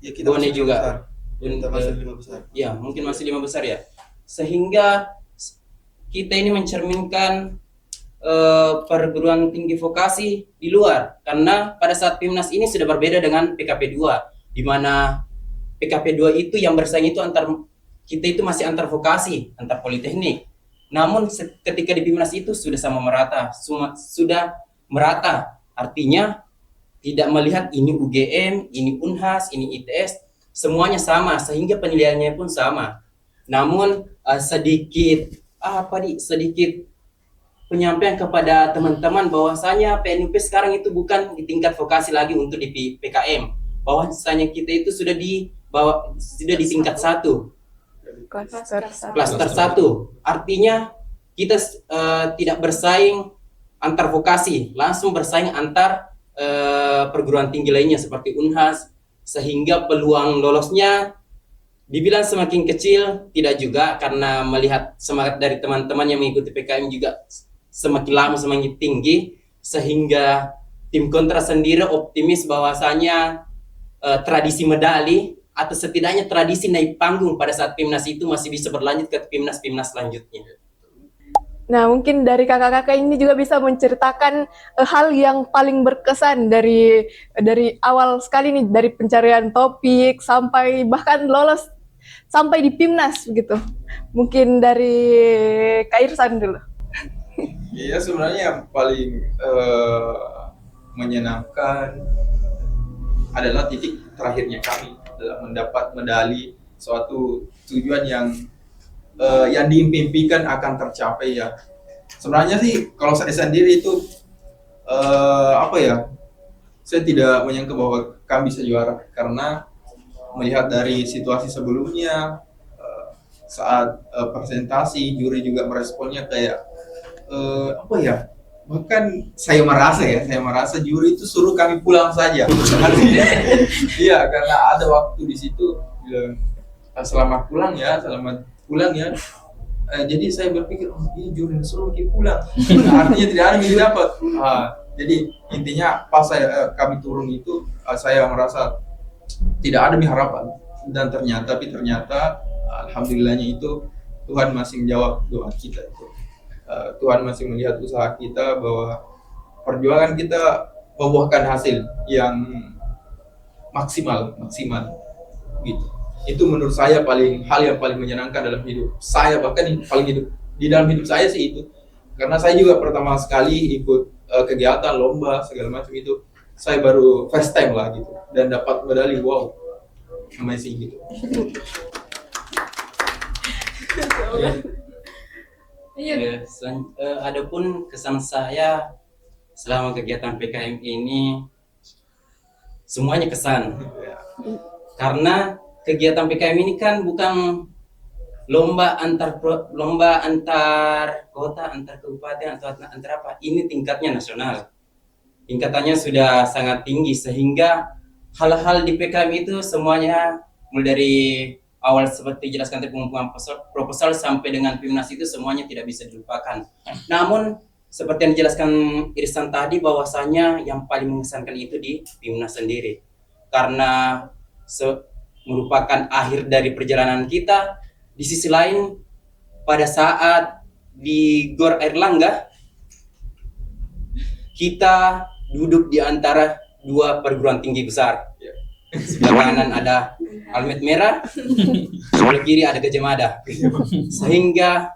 kita UNE juga. Kita masuk 5 besar. Ya, mungkin masih 5 besar ya. Sehingga kita ini mencerminkan perguruan tinggi vokasi di luar, karena pada saat PIMNAS ini sudah berbeda dengan PKP2, di mana PKP2 itu yang bersaing itu kita itu masih antar vokasi, antar politeknik. Namun ketika di PIMNAS itu sudah sama merata, sudah merata. Artinya tidak melihat ini UGM, ini Unhas, ini ITS, semuanya sama, sehingga penilaiannya pun sama. Namun sedikit penyampaian kepada teman-teman bahwasanya PNUP sekarang itu bukan di tingkat vokasi lagi untuk di PKM, bahwasanya kita itu sudah di tingkat 1, klaster 1. Artinya kita tidak bersaing antar vokasi, langsung bersaing antar perguruan tinggi lainnya seperti Unhas, sehingga peluang lolosnya dibilang semakin kecil, tidak juga, karena melihat semangat dari teman-teman yang mengikuti PKM juga semakin lama semakin tinggi, sehingga tim Kontras sendiri optimis bahwasanya tradisi medali atau setidaknya tradisi naik panggung pada saat PIMNAS itu masih bisa berlanjut ke PIMNAS-PIMNAS selanjutnya. Nah, mungkin dari kakak-kakak ini juga bisa menceritakan hal yang paling berkesan dari awal sekali nih, dari pencarian topik sampai bahkan lolos sampai di PIMNAS begitu. Mungkin dari Kak Irsan dulu. Iya, sebenarnya yang paling menyenangkan adalah titik terakhirnya kami dalam mendapat medali, suatu tujuan yang diimpikan akan tercapai ya. Sebenarnya sih kalau saya sendiri itu saya tidak menyangka bahwa kami bisa juara, karena melihat dari situasi sebelumnya saat presentasi juri juga meresponnya kayak bahkan saya merasa juri itu suruh kami pulang saja. Iya, karena ada waktu di situ bilang selamat pulang ya. Jadi saya berpikir, oh ini juri suruh kita pulang. Artinya tidak ada yang dapat. Jadi intinya pas kami turun itu saya merasa tidak ada harapan, dan ternyata alhamdulillahnya itu Tuhan masih menjawab doa kita itu. Tuhan masih melihat usaha kita bahwa perjuangan kita membuahkan hasil yang maksimal gitu. Itu menurut saya hal yang paling menyenangkan dalam hidup saya, bahkan paling hidup di dalam hidup saya sih itu, karena saya juga pertama sekali ikut kegiatan lomba segala macam itu, saya baru first time lah gitu, dan dapat medali. Wow, amazing gitu. Adapun kesan saya selama kegiatan PKM ini semuanya kesan, karena kegiatan PKM ini kan bukan lomba antar kota, antar kabupaten, atau antar apa. Ini tingkatnya nasional. Tingkatannya sudah sangat tinggi, sehingga hal-hal di PKM itu semuanya mulai dari awal seperti jelaskan tadi, pengumpulan proposal sampai dengan PIMNAS itu semuanya tidak bisa dilupakan. Namun seperti yang dijelaskan Irsan tadi, bahwasanya yang paling mengesankan itu di PIMNAS sendiri, karena merupakan akhir dari perjalanan kita. Di sisi lain, pada saat di Gor Airlangga, kita duduk di antara dua perguruan tinggi besar. Sebelah kanan ada Almet Merah, sebelah kiri ada Gajah Mada. Sehingga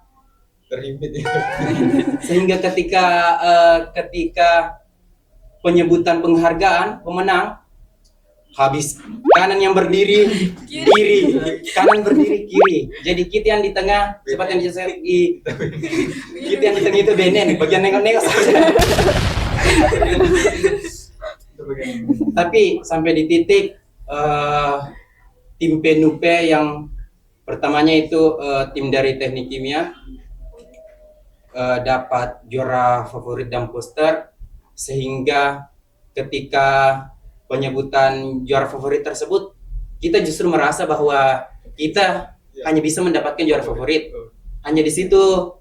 ketika penyebutan penghargaan pemenang, habis kanan yang berdiri kiri, kanan berdiri kiri. Jadi kita yang di tengah, seperti yang saya kita yang di tengah itu benen, bagian nengok-nengok saja. Tapi sampai di titik tim PNUP yang pertamanya itu tim dari teknik kimia dapat juara favorit dan poster, sehingga ketika penyebutan juara favorit tersebut, kita justru merasa bahwa kita hanya bisa mendapatkan juara favorit. Hanya di situ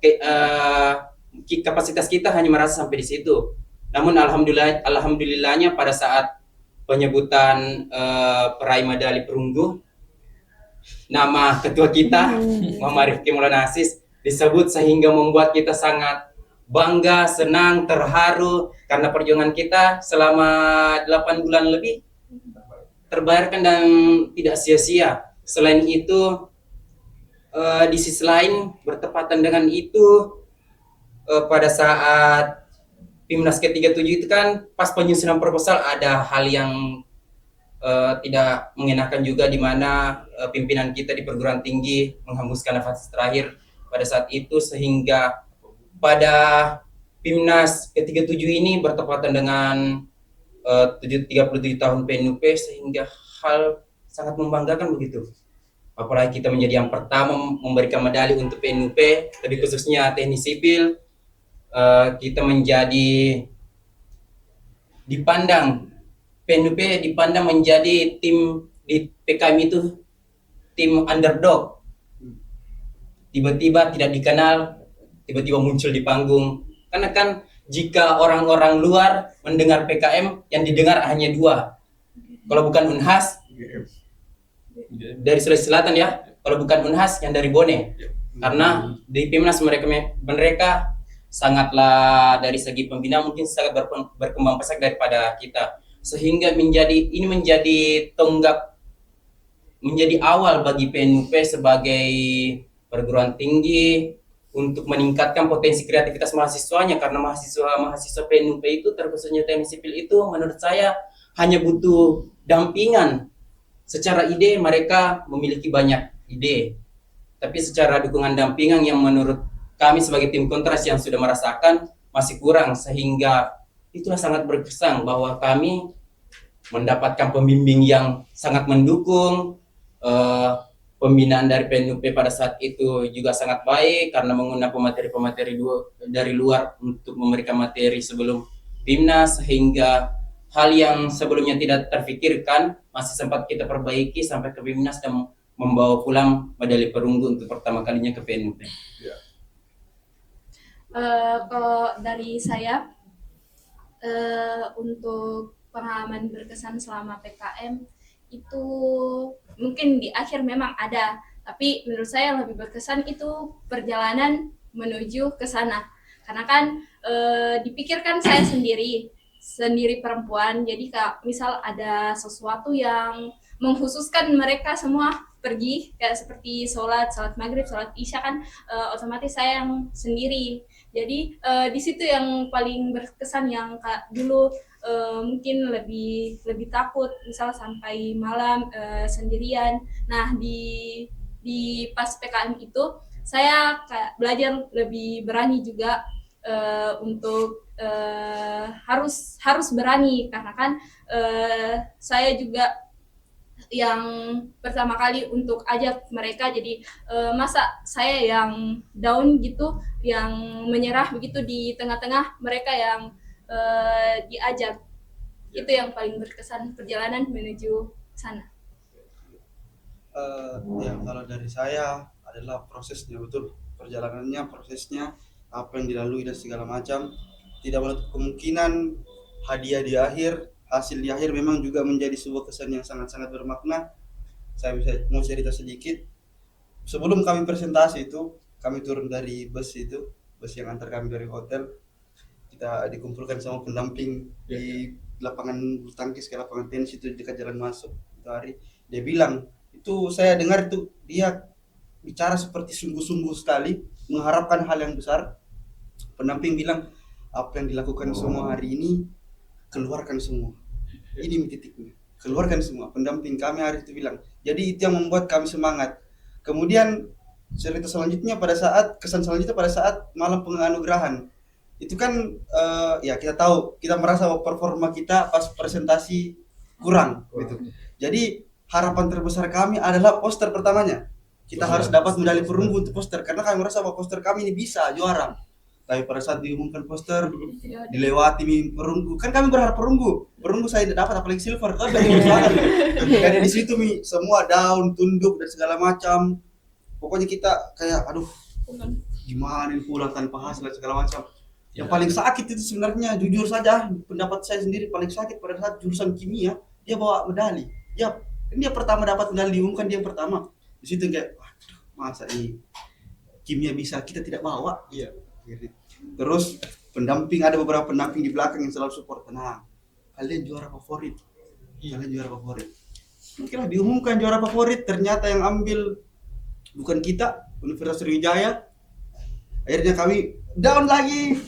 kapasitas kita hanya merasa sampai di situ. Namun alhamdulillahnya pada saat penyebutan peraih medali perunggu, nama ketua kita Muhammad Rifki Maulana Aziz disebut, sehingga membuat kita sangat bangga, senang, terharu, karena perjuangan kita selama 8 bulan lebih terbayarkan dan tidak sia-sia. Selain itu, di sisi lain bertepatan dengan itu, pada saat PIMNAS ke-37 itu kan pas penyusunan proposal ada hal yang tidak mengenakan juga, di mana pimpinan kita di perguruan tinggi menghembuskan nafas terakhir pada saat itu, sehingga pada PIMNAS ke-37 ini bertepatan dengan 37 tahun PNUP, sehingga hal sangat membanggakan begitu. Apalagi kita menjadi yang pertama memberikan medali untuk PNUP, lebih khususnya teknik sipil. Kita menjadi dipandang, PNUP dipandang menjadi tim di PKM itu tim underdog. Tiba-tiba tidak dikenal, tiba-tiba muncul di panggung. Karena kan jika orang-orang luar mendengar PKM, yang didengar hanya dua. Kalau bukan Unhas, dari Sulawesi Selatan ya, kalau bukan Unhas yang dari Bone. Karena di Pimnas mereka sangatlah dari segi pembinaan mungkin sangat berkembang pesat daripada kita, sehingga menjadi tonggak, menjadi awal bagi PNUP sebagai perguruan tinggi untuk meningkatkan potensi kreativitas mahasiswanya. Karena mahasiswa PNUP itu, terkhususnya teknik sipil itu, menurut saya hanya butuh dampingan. Secara ide mereka memiliki banyak ide, tapi secara dukungan dampingan yang menurut kami sebagai tim kontras yang sudah merasakan masih kurang, sehingga itulah sangat berkesan bahwa kami mendapatkan pembimbing yang sangat mendukung. Pembinaan dari PNUP pada saat itu juga sangat baik karena menggunakan pemateri-pemateri dari luar untuk memberikan materi sebelum Pimnas, sehingga hal yang sebelumnya tidak terfikirkan masih sempat kita perbaiki sampai ke Pimnas dan membawa pulang medali perunggu untuk pertama kalinya ke PNUP. Kalau dari saya, untuk pengalaman berkesan selama PKM itu mungkin di akhir memang ada, tapi menurut saya yang lebih berkesan itu perjalanan menuju ke sana. Karena kan dipikirkan saya sendiri perempuan, jadi misal ada sesuatu yang mengkhususkan mereka semua pergi, kayak seperti sholat maghrib, sholat isya kan otomatis saya yang sendiri. Jadi di situ yang paling berkesan, yang dulu mungkin lebih takut, misal sampai malam sendirian. Nah di pas PKM itu saya kayak belajar lebih berani juga, untuk harus berani, karena kan saya juga yang pertama kali untuk ajak mereka, jadi masa saya yang down gitu, yang menyerah begitu di tengah-tengah mereka yang diajak. Itu yang paling berkesan perjalanan menuju sana. Ya kalau dari saya adalah prosesnya, betul, perjalanannya, prosesnya, apa yang dilalui dan segala macam. Tidak menutup kemungkinan hadiah di akhir, hasil di akhir memang juga menjadi sebuah kesan yang sangat-sangat bermakna. Saya mau cerita sedikit. Sebelum kami presentasi itu, kami turun dari bus yang antar kami dari hotel. Kita dikumpulkan sama pendamping di lapangan bulu tangkis, ke lapangan tenis itu dekat jalan masuk itu hari. Dia bilang, itu saya dengar itu dia bicara seperti sungguh-sungguh sekali, mengharapkan hal yang besar. Pendamping bilang, apa yang dilakukan semua hari ini, keluarkan semua. Ini titiknya, keluarkan semua. Pendamping kami hari itu bilang. Jadi itu yang membuat kami semangat. Kemudian kesan selanjutnya pada saat malam penganugerahan. Itu kan ya kita tahu, kita merasa bahwa performa kita pas presentasi kurang gitu. Jadi harapan terbesar kami adalah poster pertamanya. Kita harus dapat medali perunggu untuk poster, karena kami merasa bahwa poster kami ini bisa juara. Tapi pada saat diumumkan poster, dilewati perunggu. Kan kami berharap perunggu saya tidak dapat, apalagi silver. Kan dari di situ semua down, tunduk dan segala macam. Pokoknya kita kayak aduh, gimana ini pulang tanpa hasil dan segala macam. Yang paling sakit itu sebenarnya, jujur saja, pendapat saya sendiri paling sakit pada saat jurusan kimia dia bawa medali. Ya, dia pertama dapat medali, diumumkan dia yang pertama. Di situ kayak, waduh, masa ini kimia bisa kita tidak bawa? Iya. Terus ada beberapa pendamping di belakang yang selalu support, tenang, kalian juara favorit. Oke lah, diumumkan juara favorit, ternyata yang ambil bukan kita, Universitas Sriwijaya. Akhirnya kami down lagi,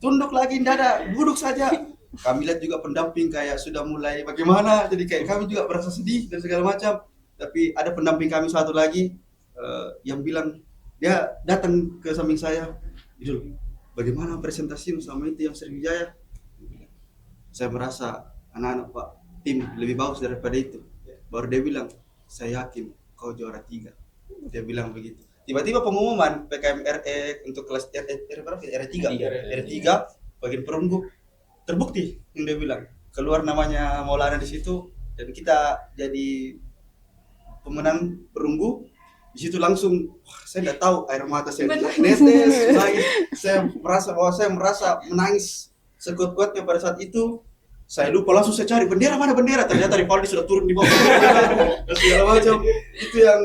tunduk lagi, tidak ada, duduk saja. Kami lihat juga pendamping kayak sudah mulai bagaimana, jadi kayak kami juga berasa sedih dan segala macam. Tapi ada pendamping kami satu lagi yang bilang, dia datang ke samping saya, Idul, bagaimana presentasimu sama itu yang Sriwijaya? Saya merasa anak-anak Pak tim lebih bagus daripada itu. Baru dia bilang, saya yakin kau juara 3. Dia bilang begitu. Tiba-tiba pengumuman PKM RE untuk kelas R3 bagian perunggu, terbukti yang dia bilang. Keluar namanya Maulana di situ dan kita jadi pemenang perunggu. Di situ langsung saya nggak tahu, air mata saya netes, nangis. Saya merasa menangis sekuat-kuatnya pada saat itu. Saya lupa, langsung saya cari bendera, mana bendera, ternyata Rivaldi sudah turun di bawah dan segala macam. Itu yang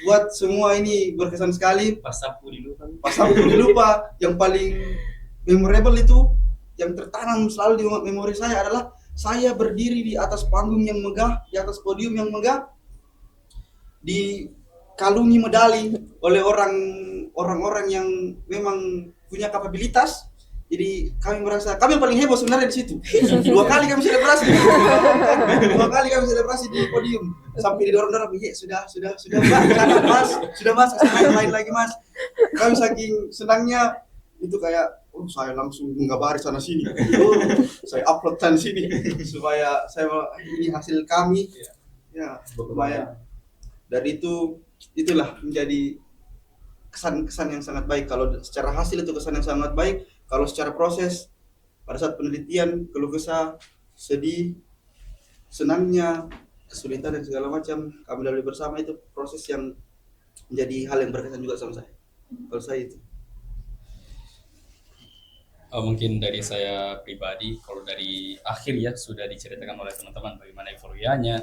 buat semua ini berkesan sekali. Pas sapu dilupa. Pas aku dilupa, yang paling memorable itu, yang tertanam selalu di memori saya adalah saya berdiri di atas panggung yang megah, di atas podium yang megah, dikalungi medali oleh orang-orang yang memang punya kapabilitas. Jadi kami merasa kami yang paling heboh sebenarnya di situ. 2 kali kami selebrasi. 2 kali kami selebrasi di podium sampai didorong-dorong, sudah mas, sudah mas, main lagi mas. Kami saking senangnya itu kayak saya langsung menggabari sana sini. Saya upload sana sini supaya saya ini hasil kami. Ya, lumayan. Dari itulah menjadi kesan-kesan yang sangat baik. Kalau secara hasil itu kesan yang sangat baik. Kalau secara proses, pada saat penelitian, keluh kesah, sedih, senangnya, kesulitan dan segala macam kami lalui bersama, itu proses yang menjadi hal yang berkesan juga sama saya. Kalau saya itu. Mungkin dari saya pribadi, kalau dari akhir ya sudah diceritakan oleh teman-teman bagaimana euforianya,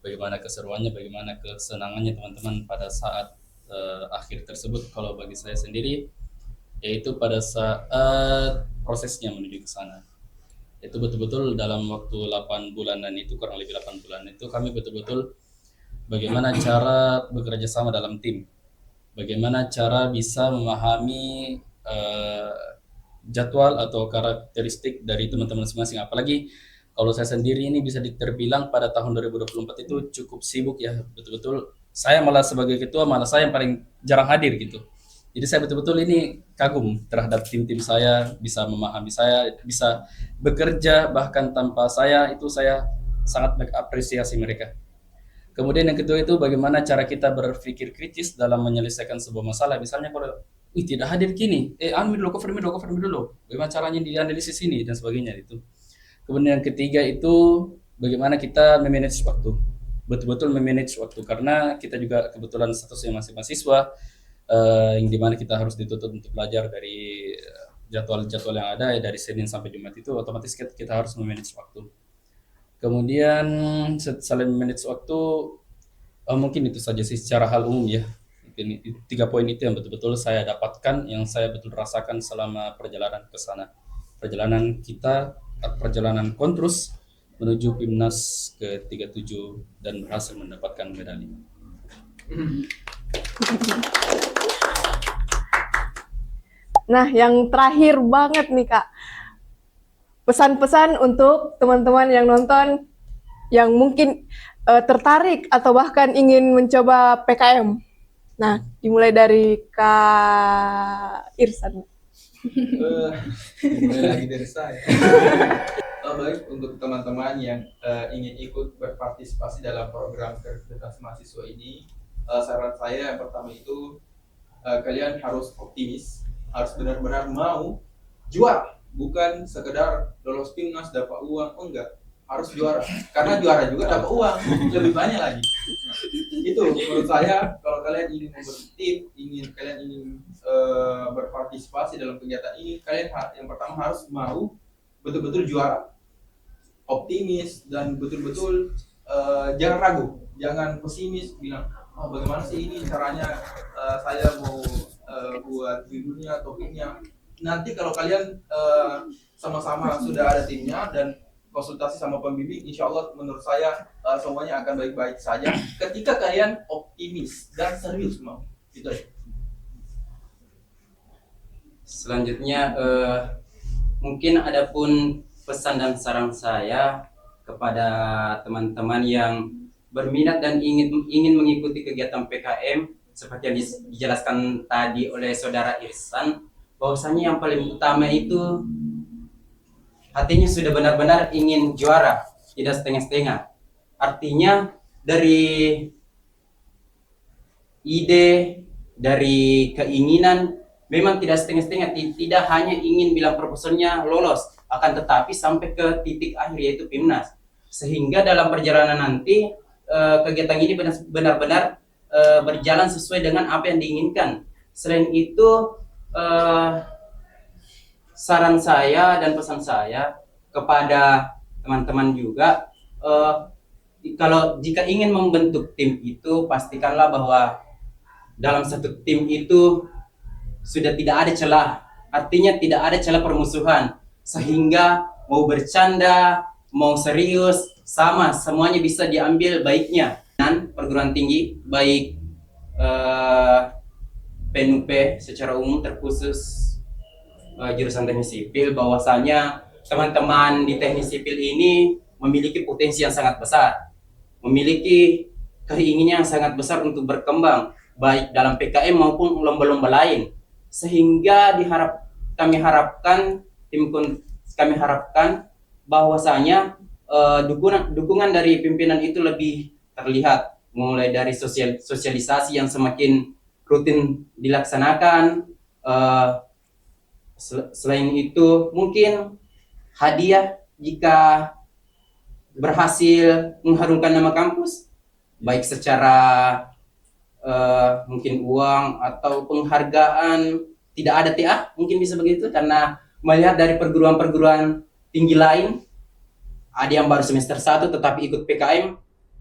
bagaimana keseruannya, bagaimana kesenangannya teman-teman pada saat akhir tersebut. Kalau bagi saya sendiri, yaitu pada saat prosesnya menuju ke sana. Itu betul-betul dalam waktu 8 bulanan itu, kurang lebih 8 bulan itu kami betul-betul bagaimana cara bekerja sama dalam tim. Bagaimana cara bisa memahami jadwal atau karakteristik dari teman-teman masing-masing. Apalagi kalau saya sendiri ini bisa terbilang pada tahun 2024 itu cukup sibuk ya, betul-betul saya malah sebagai ketua malah saya yang paling jarang hadir gitu. Jadi saya betul-betul ini kagum terhadap tim-tim saya, bisa memahami saya, bisa bekerja bahkan tanpa saya, itu saya sangat mengapresiasi mereka. Kemudian yang kedua itu bagaimana cara kita berpikir kritis dalam menyelesaikan sebuah masalah. Misalnya kalau tidak hadir kini, cover me dulu. Bagaimana caranya dianalisis ini dan sebagainya itu. Kemudian yang ketiga itu bagaimana kita memanage waktu. Betul-betul memanage waktu karena kita juga kebetulan statusnya masih mahasiswa. Yang dimana kita harus dituntut untuk belajar dari jadwal-jadwal yang ada dari Senin sampai Jumat, itu otomatis kita harus memanage waktu. Kemudian selain memanage waktu, mungkin itu saja sih secara hal umum ya. Mungkin 3 poin itu yang betul-betul saya dapatkan, yang saya betul rasakan selama perjalanan ke sana. Perjalanan Kontrus menuju Pimnas ke-37 dan berhasil mendapatkan medali. Nah, yang terakhir banget nih Kak, pesan-pesan untuk teman-teman yang nonton yang mungkin tertarik atau bahkan ingin mencoba PKM. Nah, dimulai dari Kak Irsan. Mulai lagi dari saya. Baik, untuk teman-teman yang ingin ikut berpartisipasi dalam program kreativitas mahasiswa ini, saran saya yang pertama itu kalian harus optimis, harus benar-benar mau juara, bukan sekedar lolos Pimnas dapat uang, enggak, harus juara, karena juara juga dapat uang lebih banyak lagi. Itu menurut saya, kalau kalian ingin membentuk tim, kalian ingin berpartisipasi dalam kegiatan ini, kalian yang pertama harus mau betul-betul juara, optimis, dan betul-betul jangan ragu, jangan pesimis bilang bagaimana sih ini caranya saya mau buat judulnya, topiknya. Nanti kalau kalian sama-sama sudah ada timnya dan konsultasi sama pembimbing, insya Allah menurut saya semuanya akan baik-baik saja ketika kalian optimis dan serius mau. Gitu. Selanjutnya mungkin ada pun pesan dan saran saya kepada teman-teman yang berminat dan ingin mengikuti kegiatan PKM seperti yang dijelaskan tadi oleh saudara Irsan, bahwasanya yang paling utama itu hatinya sudah benar-benar ingin juara, tidak setengah-setengah. Artinya dari ide, dari keinginan memang tidak setengah-setengah, tidak hanya ingin bilang proposalnya lolos, akan tetapi sampai ke titik akhir yaitu Pimnas. Sehingga dalam perjalanan nanti kegiatan ini benar-benar berjalan sesuai dengan apa yang diinginkan. Selain itu, saran saya dan pesan saya kepada teman-teman juga, kalau jika ingin membentuk tim itu, pastikanlah bahwa dalam satu tim itu sudah tidak ada celah, artinya tidak ada celah permusuhan, sehingga mau bercanda, mau serius, sama, semuanya bisa diambil baiknya. Dan perguruan tinggi, baik PNUP secara umum terkhusus jurusan teknik sipil, bahwasanya teman-teman di teknik sipil ini memiliki potensi yang sangat besar, memiliki keinginan yang sangat besar untuk berkembang, baik dalam PKM maupun lomba-lomba lain, sehingga kami harapkan bahwasanya dukungan dari pimpinan itu lebih terlihat, mulai dari sosialisasi yang semakin rutin dilaksanakan. Selain itu mungkin hadiah jika berhasil mengharumkan nama kampus, baik secara mungkin uang atau penghargaan, tidak ada TA, mungkin bisa begitu, karena melihat dari perguruan-perguruan tinggi lain, ada yang baru semester 1 tetapi ikut PKM,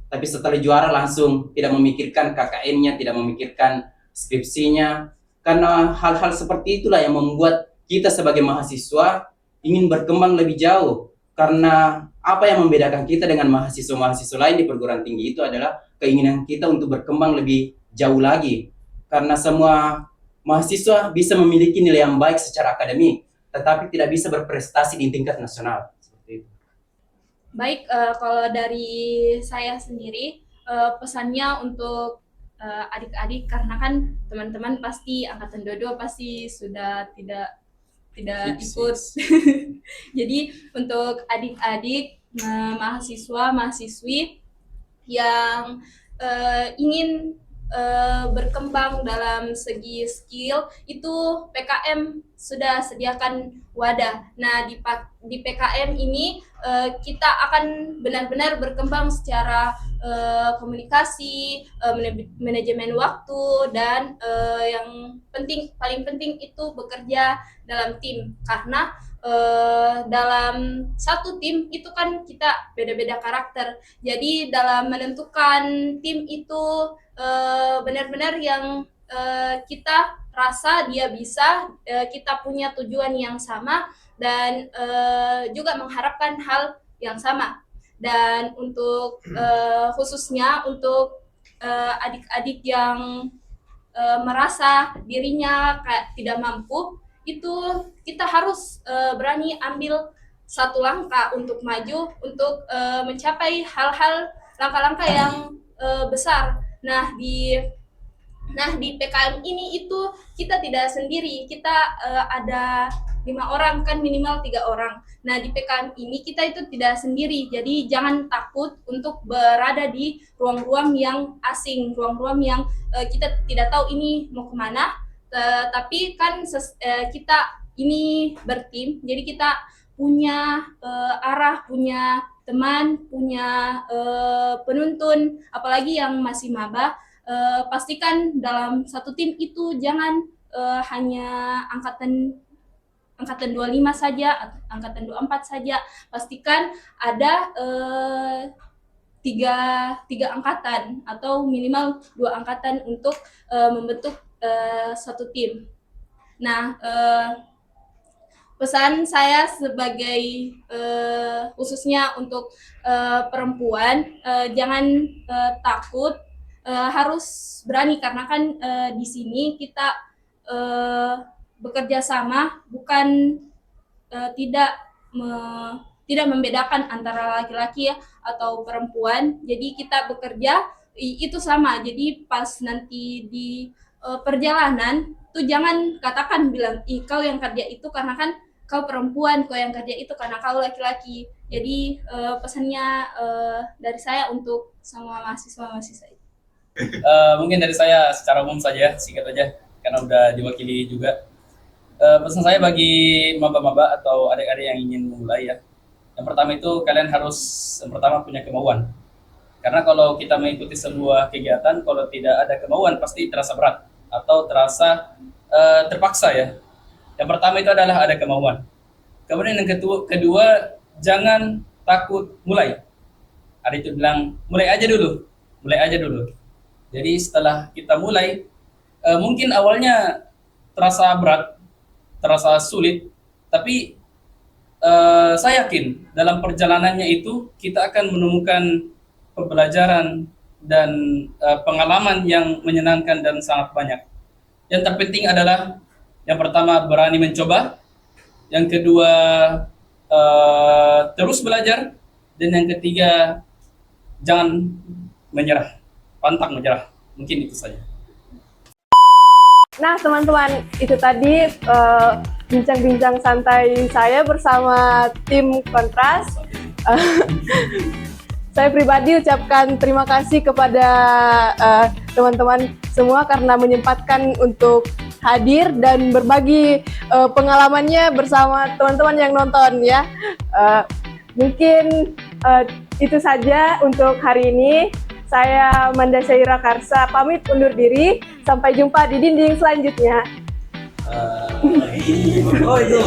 tapi setelah juara langsung tidak memikirkan KKN-nya, tidak memikirkan skripsinya, karena hal-hal seperti itulah yang membuat kita sebagai mahasiswa ingin berkembang lebih jauh. Karena apa yang membedakan kita dengan mahasiswa-mahasiswa lain di perguruan tinggi itu adalah keinginan kita untuk berkembang lebih jauh lagi. Karena semua mahasiswa bisa memiliki nilai yang baik secara akademik, tetapi tidak bisa berprestasi di tingkat nasional. Seperti itu. Baik, kalau dari saya sendiri, pesannya untuk adik-adik, karena kan teman-teman pasti angkatan 22 pasti sudah tidak ikut. Jadi untuk adik-adik mahasiswa mahasiswi yang ingin berkembang dalam segi skill, itu PKM sudah sediakan wadah. Nah, di PKM ini kita akan benar-benar berkembang secara komunikasi, manajemen waktu, dan yang paling penting itu bekerja dalam tim, karena dalam satu tim itu kan kita beda-beda karakter. Jadi dalam menentukan tim itu benar-benar yang kita rasa dia bisa, kita punya tujuan yang sama, dan juga mengharapkan hal yang sama. Dan untuk khususnya untuk adik-adik yang merasa dirinya kayak tidak mampu, itu kita harus berani ambil satu langkah untuk maju, untuk mencapai langkah-langkah yang besar. Nah di PKM ini itu kita tidak sendiri, kita ada 5 orang, kan minimal 3 orang. Nah di PKM ini kita itu tidak sendiri, jadi jangan takut untuk berada di ruang-ruang yang asing, ruang-ruang yang kita tidak tahu ini mau kemana, tapi kan kita ini bertim, jadi kita punya arah, punya teman, punya penuntun, apalagi yang masih maba. Pastikan dalam satu tim itu jangan hanya angkatan 25 saja, angkatan 24 saja. Pastikan ada tiga angkatan atau minimal 2 angkatan untuk membentuk satu tim. Nah, pesan saya sebagai khususnya untuk perempuan, jangan takut, harus berani, karena kan di sini kita bekerja sama, bukan tidak membedakan antara laki-laki atau perempuan. Jadi kita bekerja itu sama. Jadi pas nanti di perjalanan tuh jangan katakan bilang, ih kau yang kerja itu karena kan kau perempuan, kau yang kerja itu karena kau laki-laki. Jadi pesannya dari saya untuk semua mahasiswa-mahasiswa itu. Mungkin dari saya secara umum saja, singkat aja, karena udah diwakili juga. Pesan saya bagi maba-maba atau adik-adik yang ingin memulai ya, yang pertama itu kalian harus yang pertama punya kemauan. Karena kalau kita mengikuti sebuah kegiatan, kalau tidak ada kemauan pasti terasa berat atau terasa terpaksa ya. Yang pertama itu adalah ada kemauan. Kemudian yang kedua jangan takut mulai. Ada itu bilang mulai aja dulu. Jadi setelah kita mulai, mungkin awalnya terasa berat, terasa sulit, tapi saya yakin dalam perjalanannya itu kita akan menemukan pembelajaran dan pengalaman yang menyenangkan dan sangat banyak. Yang terpenting adalah yang pertama berani mencoba, yang kedua terus belajar, dan yang ketiga jangan menyerah, pantang menyerah. Mungkin itu saja. Nah, teman-teman, itu tadi bincang-bincang santai saya bersama tim Kontras. Saya pribadi ucapkan terima kasih kepada teman-teman semua karena menyempatkan untuk hadir dan berbagi pengalamannya bersama teman-teman yang nonton ya. Mungkin itu saja untuk hari ini. Saya Manda Syaira Karsa pamit undur diri. Sampai jumpa di dinding selanjutnya. Oh itu.